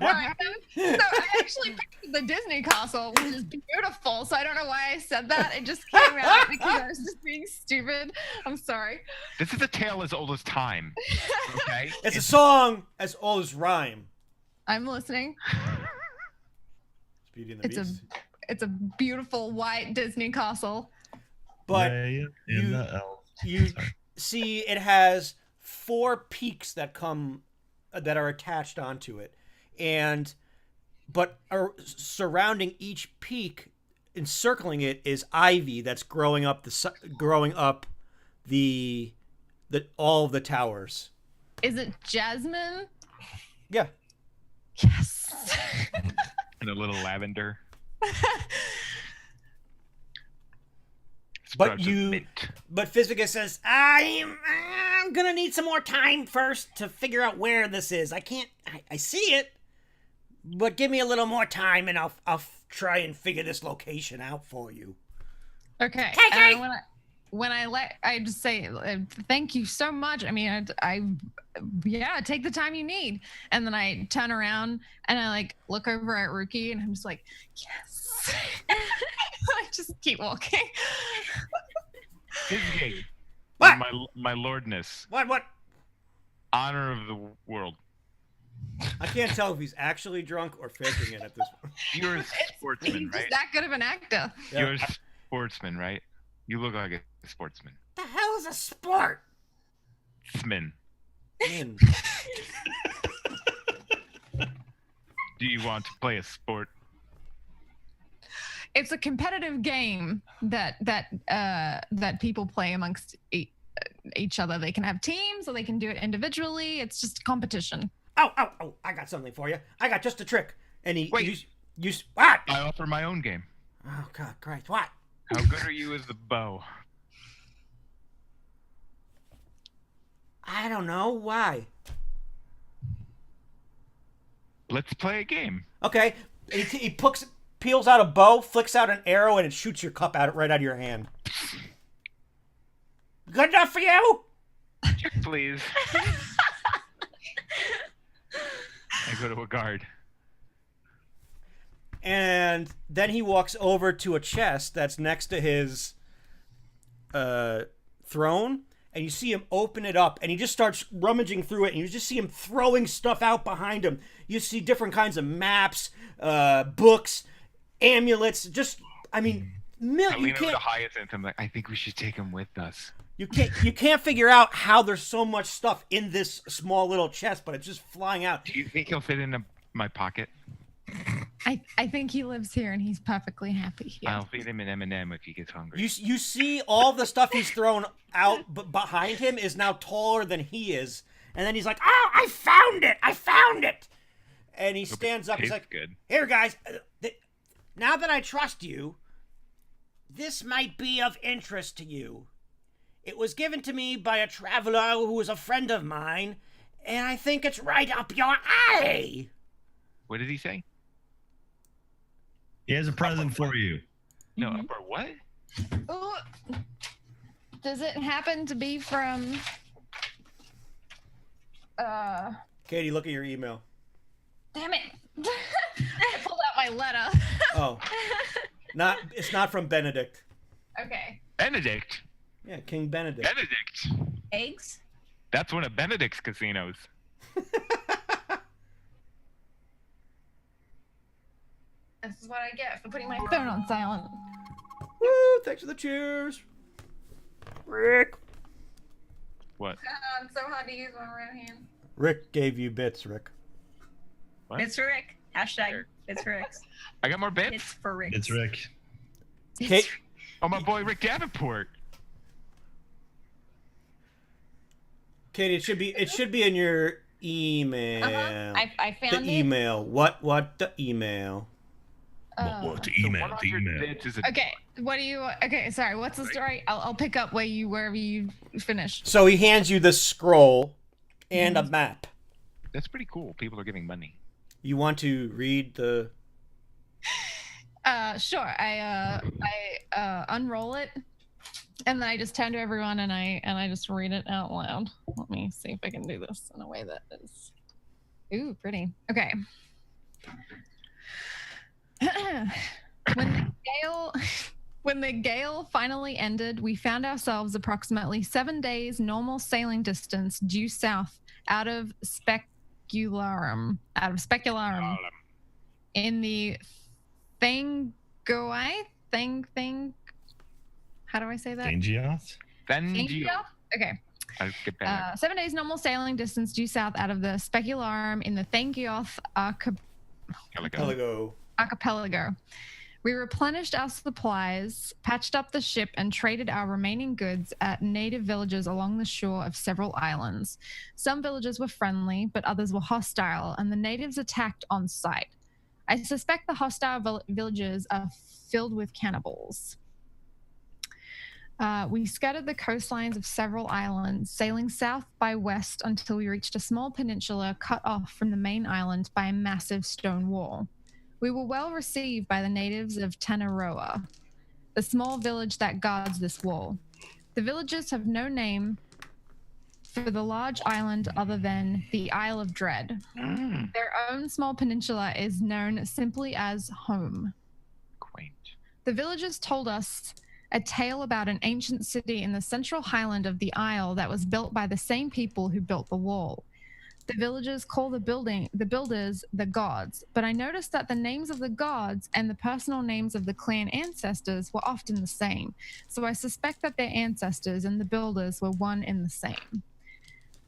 Right. So I actually picked the Disney castle, which is beautiful. So I don't know why I said that. It just came out because I was just being stupid. I'm sorry. This is a tale as old as time. Okay. It's a song as old as rhyme. I'm listening. It's Beauty and the Beast. It's a beautiful white Disney castle. But Raya and the elves. you see it has 4 peaks that are attached onto it, but surrounding each peak, encircling it, is ivy that's growing up the all of the towers. Is it Jasmine? Yeah. Yes. And a little lavender. But Sprouts of mint. But Fizgig says, I'm gonna need some more time first to figure out where this is. I see it, but give me a little more time and I'll try and figure this location out for you. Okay. I just say thank you so much. I mean, I take the time you need. And then I turn around and I like look over at Rookie and I'm just like, yes. I just keep walking. Fizgig. What? My lordness. What? Honor of the world. I can't tell if he's actually drunk or faking it at this point. You're a sportsman, He's right? just that good of an actor. Yeah. You're a sportsman, right? You look like a sportsman. The hell is a sport? Smin. Man. Do you want to play a sport? It's a competitive game that people play amongst each other. They can have teams or they can do it individually. It's just competition. Oh, I got something for you. I got just a trick. And Wait. What? I offer my own game. Oh, God, Christ, what? How good are you as the bow? I don't know. Why? Let's play a game. Okay. He peels out a bow, flicks out an arrow, and it shoots your cup right out of your hand. Good enough for you? Check, please. I go to a guard. And then he walks over to a chest that's next to his throne, and you see him open it up, and he just starts rummaging through it, and you just see him throwing stuff out behind him. You see different kinds of maps, books, amulets. I lean over you to can't Hyacinth. I'm like, I think we should take him with us. you can't figure out how there's so much stuff in this small little chest, but it's just flying out. Do you think he'll fit in my pocket? I think he lives here and he's perfectly happy here. I'll feed him an M&M if he gets hungry. You see all the stuff he's thrown out, but behind him is now taller than he is. And then he's like, "Oh, I found it!" And he stands up. He's Tastes like, good. "Here, guys. Now that I trust you, this might be of interest to you. It was given to me by a traveler who is a friend of mine, and I think it's right up your alley. What did he say? He has a present for you. No, for what? Ooh. Does it happen to be from? Katie, look at your email. Damn it! I pulled out my letter. Oh, it's not from Benedict. Okay. Benedict. Yeah, King Benedict. Benedict. Eggs? That's one of Benedict's casinos. This is what I get for putting my phone on silent. Woo! Thanks for the cheers. Rick. What? It's so hard to use one around here. Rick gave you bits, Rick. What? It's for Rick. Hashtag it's for Rick. I got more bits. It's for Rick. It's Rick. Kate, Oh, my boy Rick Davenport. Katie, it should be in your email. I found The email. What the email? What So email? The 100 email. bits is a Okay, what do you? Okay, sorry. What's the story? I'll pick up wherever you finished. So he hands you the scroll and a map. That's pretty cool. People are giving money. You want to read the? Sure. I unroll it, and then I just turn to everyone and I just read it out loud. Let me see if I can do this in a way that is, ooh, pretty. Okay. When the gale finally ended, we found ourselves approximately 7 days normal sailing distance due south out of Specularum, in the Thangoi. How do I say that? Thangioth? Thangio. Okay. I'll get better. 7 days normal sailing distance due south out of the Specularum in the Thangioth archipelago. We replenished our supplies, patched up the ship, and traded our remaining goods at native villages along the shore of several islands. Some villages were friendly, but others were hostile, and the natives attacked on sight. I suspect the hostile villages are filled with cannibals. We scattered the coastlines of several islands, sailing south by west until we reached a small peninsula cut off from the main island by a massive stone wall. We were well received by the natives of Tanaroa, the small village that guards this wall. The villagers have no name for the large island other than the Isle of Dread. Their own small peninsula is known simply as home. Quaint. The villagers told us a tale about an ancient city in the central highland of the isle that was built by the same people who built the wall. The villagers call the builders the gods, but I noticed that the names of the gods and the personal names of the clan ancestors were often the same, so I suspect that their ancestors and the builders were one and the same.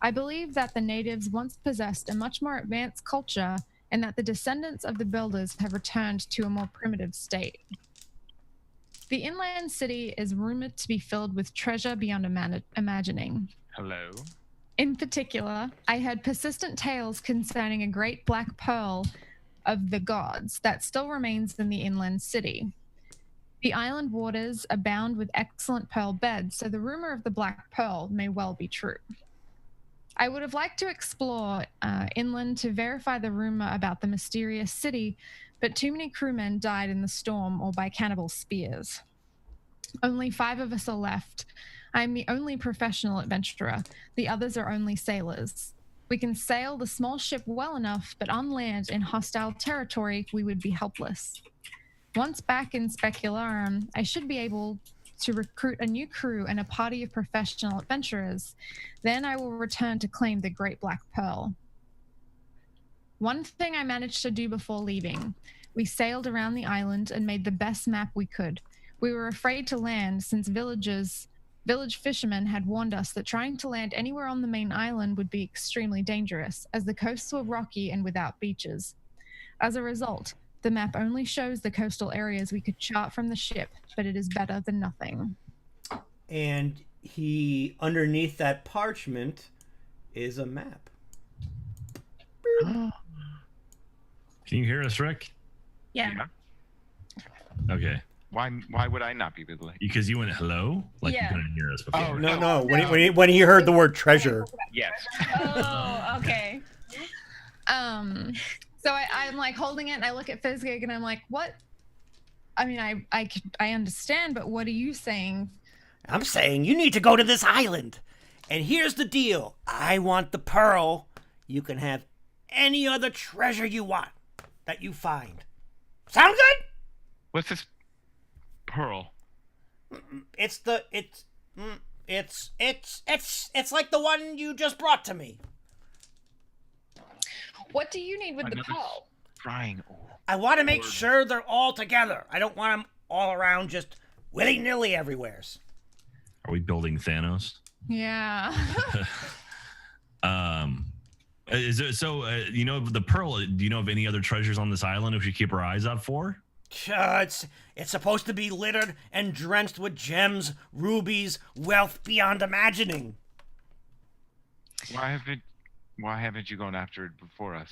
I believe that the natives once possessed a much more advanced culture and that the descendants of the builders have returned to a more primitive state. The inland city is rumored to be filled with treasure beyond imagining. Hello. In particular, I heard persistent tales concerning a great black pearl of the gods that still remains in the inland city. The island waters abound with excellent pearl beds, so the rumor of the black pearl may well be true. I would have liked to explore inland to verify the rumor about the mysterious city, but too many crewmen died in the storm or by cannibal spears. Only 5 of us are left. I am the only professional adventurer. The others are only sailors. We can sail the small ship well enough, but on land in hostile territory, we would be helpless. Once back in Specularum, I should be able to recruit a new crew and a party of professional adventurers. Then I will return to claim the Great Black Pearl. One thing I managed to do before leaving. We sailed around the island and made the best map we could. We were afraid to land since village fishermen had warned us that trying to land anywhere on the main island would be extremely dangerous, as the coasts were rocky and without beaches. As a result, the map only shows the coastal areas we could chart from the ship, but it is better than nothing. And underneath that parchment is a map. Can you hear us, Rick? Yeah. Okay. Why would I not be vigilant? Because you went hello, like Yeah. you couldn't hear us before. Oh, No. When he heard the word treasure. Yes. Oh, okay. So I'm like holding it and I look at Fizgig and I'm like, what? I mean, I understand, but what are you saying? I'm saying you need to go to this island. And here's the deal. I want the pearl. You can have any other treasure you want that you find. Sound good? What's this pearl? It's like the one you just brought to me. What do you need with the Another pearl? Frying. I want to make sure they're all together. I don't want them all around just willy-nilly everywheres. Are we building Thanos? Yeah. Is it so? You know the pearl. Do you know of any other treasures on this island we should keep our eyes out for? It's supposed to be littered and drenched with gems, rubies, wealth beyond imagining. Why haven't you gone after it before us?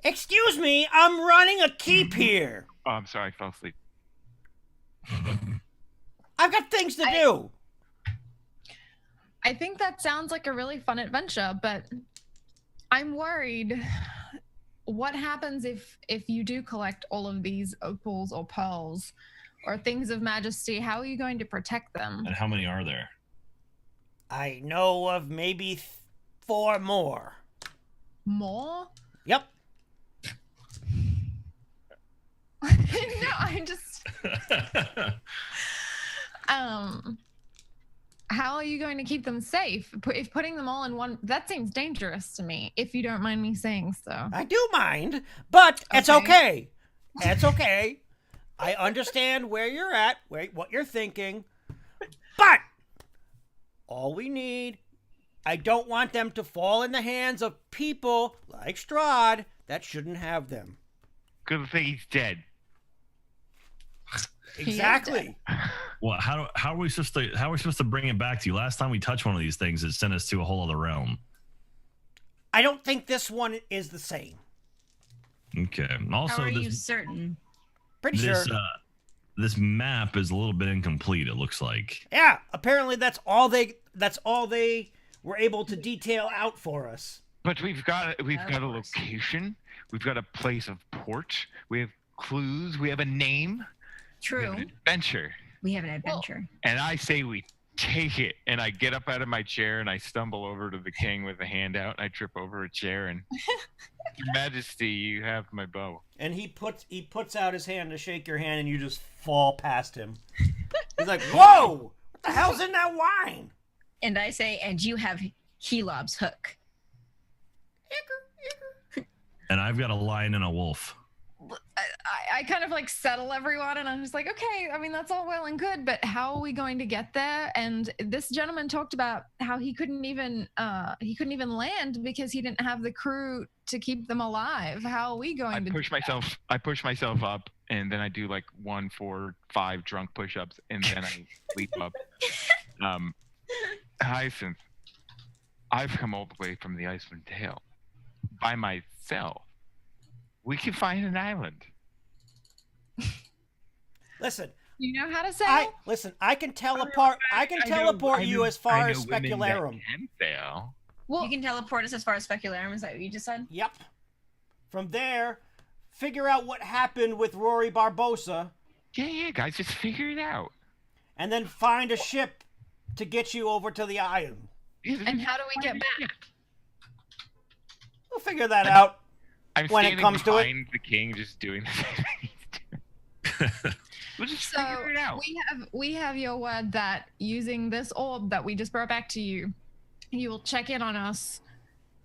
Excuse me, I'm running a keep here. Oh, I'm sorry, I fell asleep. I've got things to do. I think that sounds like a really fun adventure, but I'm worried. What happens if you do collect all of these opals or pearls or things of majesty? How are you going to protect them? And how many are there? I know of maybe 4 more. More? Yep. No, I'm just how are you going to keep them safe? If putting them all in one, that seems dangerous to me, if you don't mind me saying so. I do mind, but it's okay. It's okay. I understand where you're at, what you're thinking. But all we need, I don't want them to fall in the hands of people like Strahd that shouldn't have them. Good thing he's dead. Exactly. Well, how are we supposed to bring it back to you? Last time we touched one of these things, it sent us to a whole other realm. I don't think this one is the same. Okay. Also, How are you certain? Pretty sure. This map is a little bit incomplete. It looks like. Yeah. Apparently, that's all they were able to detail out for us. But we've got a location. We've got a place of port. We have clues. We have a name. We have True. an adventure. We have an adventure. And I say we take it. And I get up out of my chair and I stumble over to the king with a hand out. And I trip over a chair and, Your Majesty, you have my bow. And he puts out his hand to shake your hand, and you just fall past him. He's like, "Whoa! What the hell's in that wine?" And I say, and you have Helob's hook. And I've got a lion and a wolf. I kind of like settle everyone and I'm just like, okay, I mean, that's all well and good, but how are we going to get there? And this gentleman talked about how he couldn't even land because he didn't have the crew to keep them alive. How are we going to I push myself up and then I do like 1, 4, 5 drunk push-ups and then I leap up. Hyacinth, I've come all the way from the Icewind Dale by myself. We can find an island. Listen, You know how to sail? I can teleport. I can teleport you as far as Specularum. Well, You can teleport us as far as Specularum. Is that what you just said? Yep. From there, figure out what happened with Rory Barbosa, Yeah, guys, just figure it out. and then find a ship to get you over to the island. and how do we get back? We'll figure that out. I'm when it standing comes to it. behind the king, just doing the same thing he's doing. We'll just So figure it out. we have your word that using this orb that we just brought back to you, you will check in on us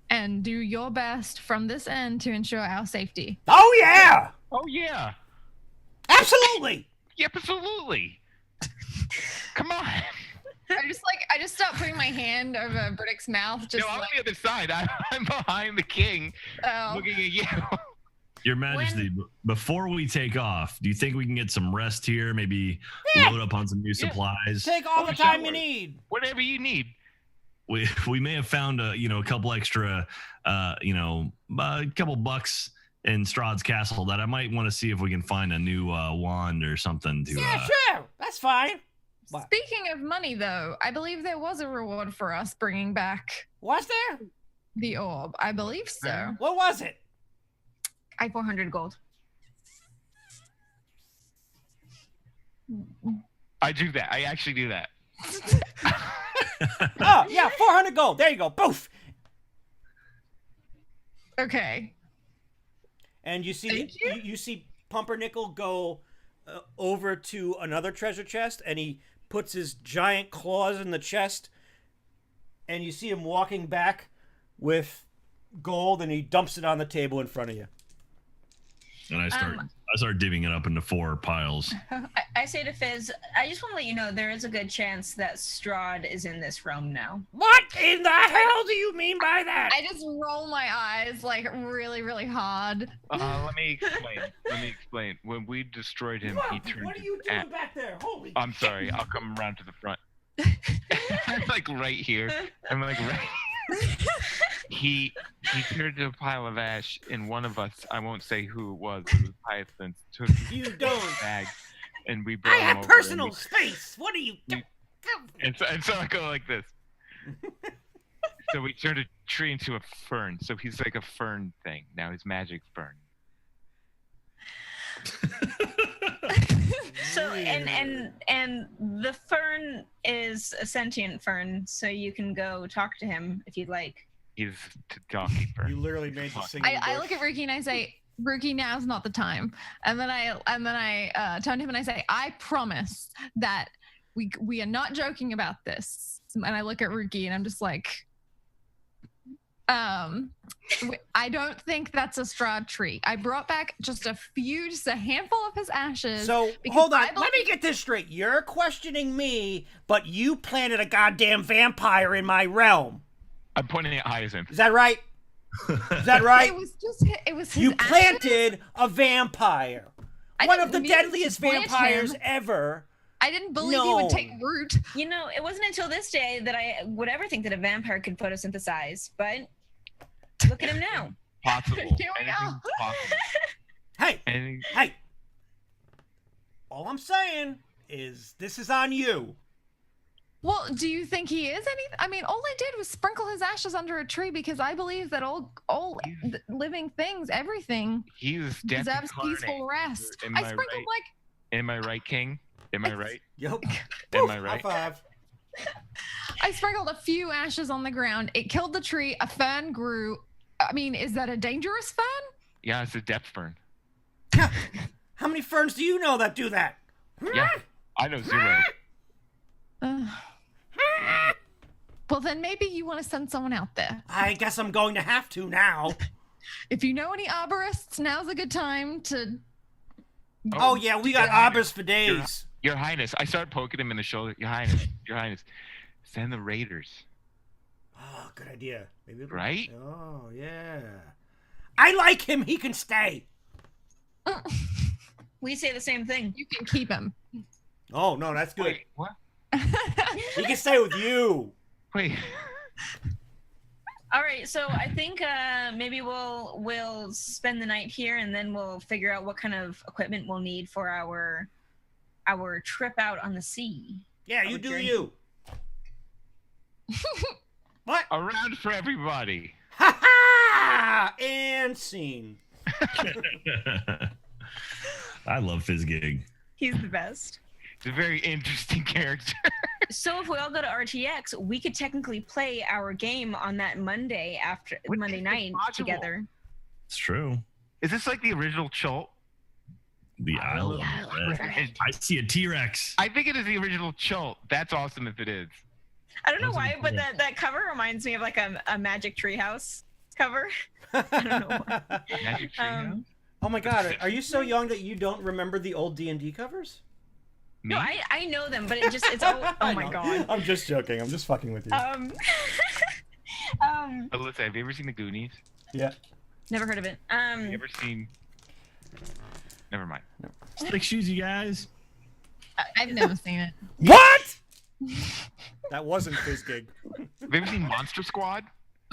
and do your best from this end to ensure our safety. Oh yeah, Oh yeah, absolutely. yep, absolutely. Come on. I just stopped putting my hand over Briddick's mouth. Just No, I'm on like, the other side. I'm behind the king, oh. looking at you. Your Majesty, before we take off, do you think we can get some rest here? Maybe load up on some new supplies. Take all the time you need. Whatever you need. We may have found a couple extra a couple bucks in Strahd's castle that I might want to see if we can find a new wand or something to. Yeah, sure. That's fine. What? Speaking of money, though, I believe there was a reward for us bringing back Was there? the orb. I believe so. What was it? 400 gold. I do that. I actually do that. Oh, yeah, 400 gold. There you go. Boof. Okay. And you see, Thank you. you see Pumpernickel go over to another treasure chest, and he puts his giant claws in the chest, and you see him walking back with gold, and he dumps it on the table in front of you. And I start divvying it up into 4 piles. I say to Fizz, I just want to let you know there is a good chance that Strahd is in this realm now. What in the hell do you mean by that? I just roll my eyes like really, really hard. Let me explain. When we destroyed him, he turned. What are you doing back there? Holy I'm sorry. I'll come around to the front. I'm like right here. I'm like right. He turned to a pile of ash, and one of us, I won't say who it was Hyacinth, took You don't. his bag, and we brought I him have over, personal and space. What are you doing? so I go like this. So we turned a tree into a fern. So he's like a fern thing. Now he's magic fern. So and the fern is a sentient fern, so you can go talk to him if you'd like. He's talking fern. You literally made the singing I look at Rookie and I say, Rookie, now's not the time. And then I turn to him and I say, I promise that we are not joking about this. And I look at Rookie and I'm just like, I don't think that's a Strahd tree. I brought back just a handful of his ashes. So, hold on. Let me get this straight. You're questioning me, but you planted a goddamn vampire in my realm. I'm pointing at Hyacinth. Is that right? Is that right? It was his You ashes. planted a vampire. I One didn't of the mean deadliest to plant vampires him. ever. I didn't believe he would take root. You know, it wasn't until this day that I would ever think that a vampire could photosynthesize, but look at him now. Possible. Here we Anything's go. possible. Hey, hey. All I'm saying is this is on you. Well, do you think he is anything? I mean, all I did was sprinkle his ashes under a tree because I believe that all living things, everything, He's deserves peaceful rest. I sprinkled Am I right, King? Am I right? Yep. Am I High right? five. I sprinkled a few ashes on the ground. It killed the tree. A fern grew. I mean, is that a dangerous fern? Yeah, it's a depth fern. How many ferns do you know that do that? Yeah, I know 0. Well, then maybe you want to send someone out there. I guess I'm going to have to now. If you know any arborists, now's a good time to. Oh yeah, we got arbors for days. Your Highness. I start poking him in the shoulder. Your Highness. Send the raiders. Oh, good idea. Maybe Right? Oh yeah. I like him. He can stay. We say the same thing. You can keep him. Oh no, that's good. Wait, what? He can stay with you. Wait. All right, so I think maybe we'll spend the night here, and then we'll figure out what kind of equipment we'll need for our trip out on the sea. Yeah, you do you. What? A round for everybody. Ha ha! And scene. I love Fizgig. He's the best. It's a very interesting character. So if we all go to RTX, we could technically play our game on that Monday Monday night together. It's true. Is this like the original Chult? The Isle of Red. I see a T-Rex. I think it is the original Chult. That's awesome if it is. I don't know why, but that cover reminds me of like a Magic Treehouse cover. I don't know why. Magic Treehouse? Oh my god, are you so young that you don't remember the old D&D covers? Me? No, I know them, but it's oh my god. I'm just joking. I'm just fucking with you. Alyssa, have you ever seen the Goonies? Yeah. Never heard of it. Have you ever seen... Never mind. Slick shoes, you guys. I've never seen it. What? That wasn't Fizgig. Have you ever seen Monster Squad?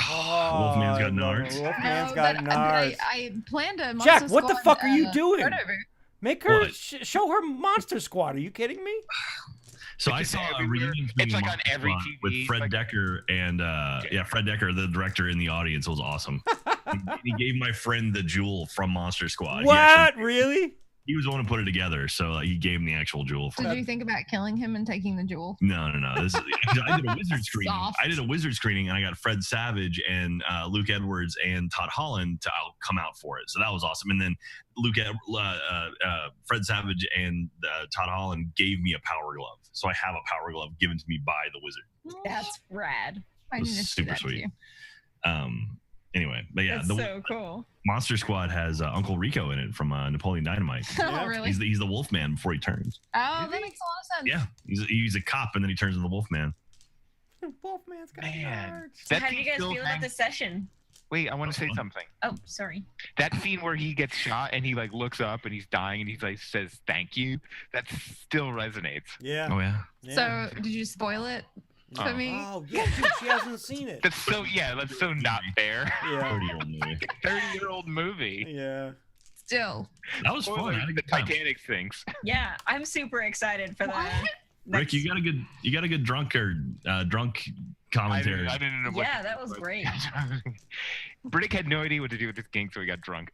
Wolfman's got nards. Wolfman's No, got but nards. I planned a Jack, Monster what the Squad, fuck are you doing? turnover. Make her What? show her Monster Squad. Are you kidding me? So I It's saw a everywhere. reunion It's stream like on every Squad TV, with Fred like- Decker and Fred Decker, the director in the audience, was awesome. he gave my friend the jewel from Monster Squad. What? Really? He was the one who put it together, so he gave him the actual jewel. For Did you think about killing him and taking the jewel? No. This is, I did a wizard screening. Soft. I did a wizard screening, and I got Fred Savage and Luke Edwards and Todd Holland to come out for it. So that was awesome. And then Fred Savage and Todd Holland gave me a power glove. So I have a power glove given to me by the wizard. That's rad. I It was need to see super that sweet. too. Anyway, but yeah, That's the so cool. Monster Squad has Uncle Rico in it from Napoleon Dynamite. Yeah. Oh, really? He's the Wolfman before he turns. Oh, that makes a lot of sense. Yeah, he's a cop and then he turns into the Wolfman. Wolfman's got Man. nards. So That how do you scene guys still feel about hangs- this session? Wait, I want to say fun. something. Oh, sorry. That scene where he gets shot and he like looks up and he's dying and he's like says thank you. That still resonates. Yeah. Oh yeah. yeah. So, did you spoil it for Oh. me? Oh yeah, dude, she hasn't seen it. That's so not fair. Yeah. 30-year-old movie. 30-year-old movie. Yeah. Still. That was fun. I had a The good time. Titanic sinks. Yeah, I'm super excited for What? that. Rick, you got a good drunk commentary. I didn't know what Yeah, to that do, was but- great. Brick had no idea what to do with this game, so he got drunk.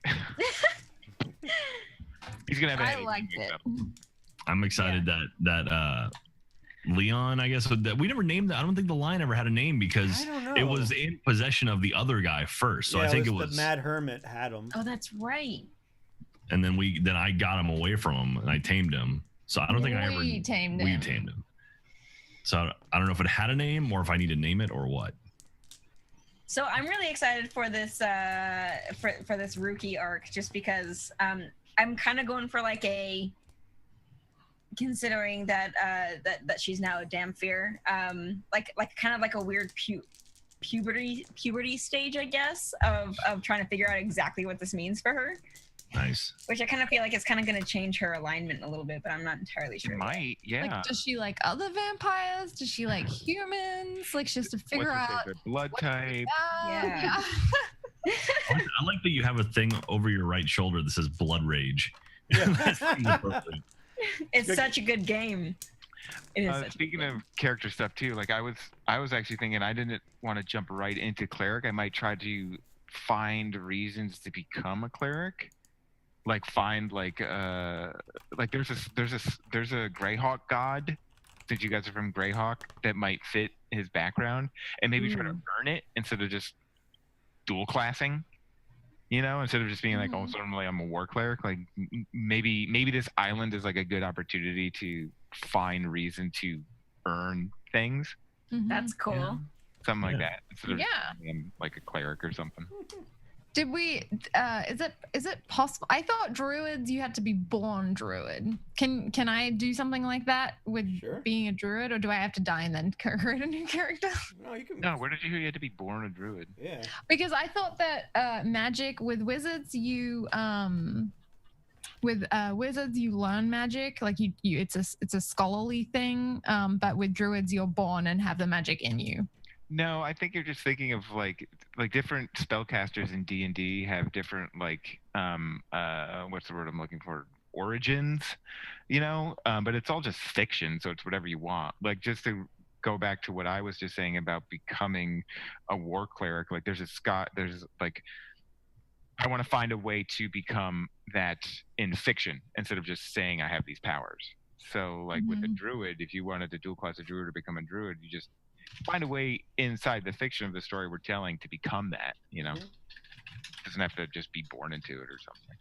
He's gonna have I anything liked mixed it. up. I'm excited that Leon, I guess that we never named that. I don't think the line ever had a name because I don't know. it was in possession of the other guy first. So yeah, I think it the was, Mad Hermit had him. Oh, that's right. and then I got him away from him and I tamed him. So I don't think I ever We tamed we him. tamed him. So I don't know if it had a name or if I need to name it or what. So I'm really excited for this for this rookie arc, just because I'm kind of going for like a, considering that that she's now a Damphir, like kind of like a weird puberty stage, I guess, of trying to figure out exactly what this means for her, Nice. which I kind of feel like it's kind of going to change her alignment a little bit, but I'm not entirely It sure. might, yeah. Like, does she like other vampires? Does she like humans? Like, she has to figure What's out. the blood what- type? Yeah. I like that you have a thing over your right shoulder that says blood rage. Yeah. That seems appropriate. It's such a good game. It is. Such a Speaking good game. of character stuff too, like I was actually thinking I didn't want to jump right into cleric. I might try to find reasons to become a cleric. Like find like there's a Greyhawk god, since you guys are from Greyhawk, that might fit his background, and maybe try to earn it instead of just dual classing. You know, instead of just being like, oh, suddenly I'm a war cleric. Like maybe this island is like a good opportunity to find reason to earn things, Mhm. That's cool. Yeah. something like Yeah. that, instead of Yeah. being like a cleric or something. Did we? Is it possible? I thought druids you had to be born druid. Can I do something like that with Sure. being a druid, or do I have to die and then create a new character? No, you can. No, where did you hear you had to be born a druid? Yeah. Because I thought that magic with wizards you learn magic, like you it's a scholarly thing, but with druids you're born and have the magic in you. No, I think you're just thinking of like different spellcasters in D&D have different like what's the word I'm looking for? Origins, you know? But it's all just fiction, so it's whatever you want. Like just to go back to what I was just saying about becoming a war cleric, like there's like I want to find a way to become that in fiction instead of just saying I have these powers. So like with a druid, if you wanted to dual class a druid or become a druid, you just find a way inside the fiction of the story we're telling to become that, you know. Doesn't have to just be born into it or something.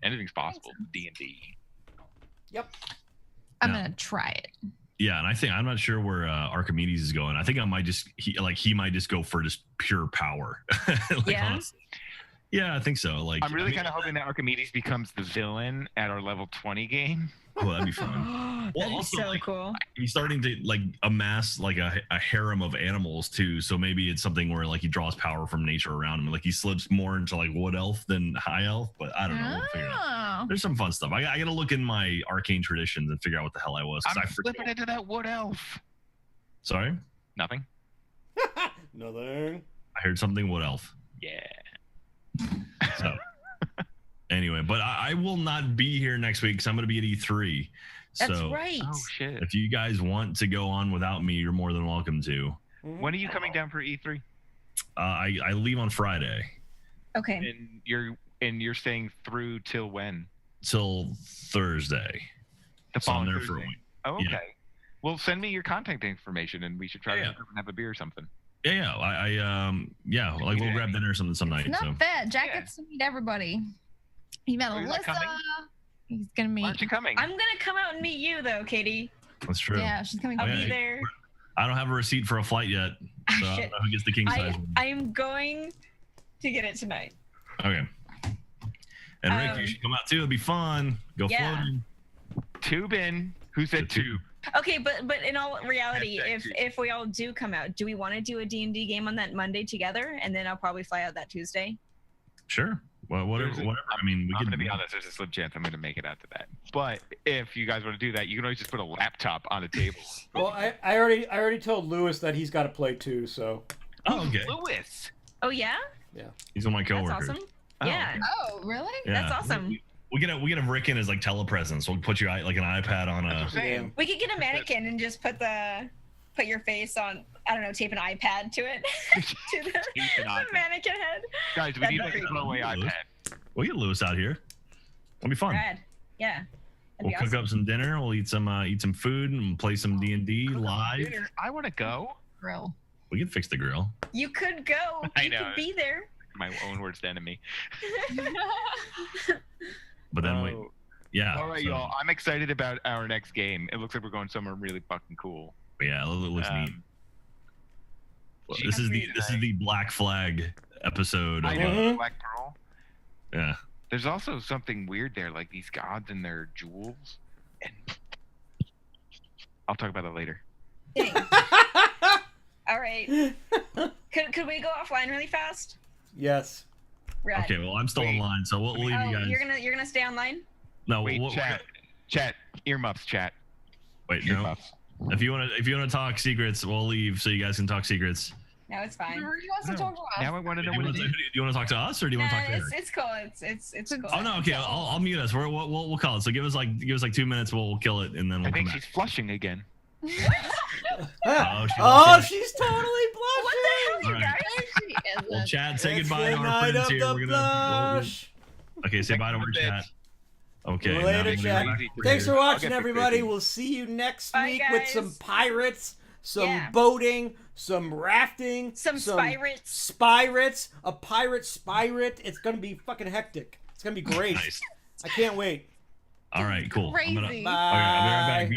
Anything's possible. D&D. Yep. I'm Yeah. gonna try it. Yeah, and I think I'm not sure where Archimedes is going. I think I might he might just go for just pure power. Like, Yeah? honestly. Yeah, I think so. Like I'm really kind of hoping that Archimedes becomes the villain at our level 20 game. Oh, that'd be fun. That'd be also, so like, cool. He's starting to like amass like a harem of animals too. So maybe it's something where like he draws power from nature around him. Like he slips more into like wood elf than high elf. But I don't know. We'll figure it out. Oh. There's some fun stuff. I got to look in my arcane traditions and figure out what the hell I was. 'Cause I'm I forget. flipping into that wood elf. Sorry, Nothing. Nothing. I heard something wood elf. Yeah. So anyway, but I will not be here next week because I'm going to be at E3. That's So right. Oh shit. if you guys want to go on without me, you're more than welcome to. When are you coming down for E3? I leave on Friday Okay. And you're staying through till when? till Thursday. The So I'm following there for a Thursday. week. Oh, okay. Yeah. Well, send me your contact information, and we should try to Yeah. hook up and have a beer or something. Yeah, like we'll grab dinner or something some night. Not So fair. Jack Yeah. gets to meet everybody. He met Oh, you're not Alyssa. coming? He's gonna Why aren't meet. you coming? I'm gonna come out and meet you though, Katie. that's true. Yeah, she's coming. I'll Yeah. be there. I don't have a receipt for a flight yet, so I Shit. don't know who gets the king size one. I'm going to get it tonight. Okay. And Rick, you should come out too. It'll be fun. Go Yeah. floating. Tubin. Who said The tube. tube? Okay, but in all reality, Hashtag if we all do come out, do we want to do a D&D game on that Monday together, and then I'll probably fly out that Tuesday? Sure. Well, whatever. There's a- Whatever. I mean, we I'm can. gonna be honest. There's a slim chance I'm gonna make it out to that. But if you guys want to do that, you can always just put a laptop on a table. Well, I already told Lewis that he's got to play too. So Oh, okay. Lewis. Oh yeah, He's one of my that's coworkers. awesome. Oh, Yeah, Oh, really? Yeah. that's awesome. We get a Rick in as like telepresence. We'll put your like an iPad on That's what I'm a. saying. We could get a mannequin and just put your face on. I don't know, tape an iPad to it to the Tape an iPad. mannequin head. Guys, we That'd need be like a creepy. throwaway iPad. We'll get Lewis out here. It'll be fun. Rad. Yeah. That'd We'll be cook awesome. up some dinner. We'll eat some food and play some D&D live. Dinner. I want to go. Grill. We can fix the grill. You could go. I You know. could be there. My own worst enemy. But then we, Oh. yeah. All right, so- y'all. I'm excited about our next game. It looks like we're going somewhere really fucking cool. Yeah, it looks neat. Well, this is Geez. the Black Flag episode. I Of, know. Black Pearl. yeah. There's also something weird there, like these gods and their jewels. And I'll talk about it later. Dang. All right. Could we go offline really fast? yes. Rad. Okay. Well, I'm still Wait. online, so we'll leave Oh, you guys. you're gonna stay online? No, Wait, we'll, chat, earmuffs, chat. wait. No. Earmuffs. If you wanna talk secrets, we'll leave so you guys can talk secrets. No, it's fine. Whoever wants to No. talk to us. Now I want to Do know you what want it to, is. do you want to talk to us or do you want to talk to Eric? It's cool. It's cool. Oh no, okay. I'll mute us. We'll call it. So give us like 2 minutes. We'll kill it and then I we'll come think back. she's flushing again. Oh, she's Oh, okay. she's totally blushing. What the hell, you All right. guys? She Well, isn't. Chad, say It's goodbye the to our night friends of here. the We're gonna. blush. Okay, say bye to our Thanks, chat. Okay. now Later, we're gonna Chad. go back to Thanks for Eric. watching, get everybody. 50. We'll see you next Bye, week with guys. some pirates, some Yeah. boating, some rafting, Some spirates. spirates, a pirate spirate. It's gonna be fucking hectic. It's gonna be great. Nice. I can't wait. All right, cool. I'm gonna, Crazy. Bye. okay, I'll be right back.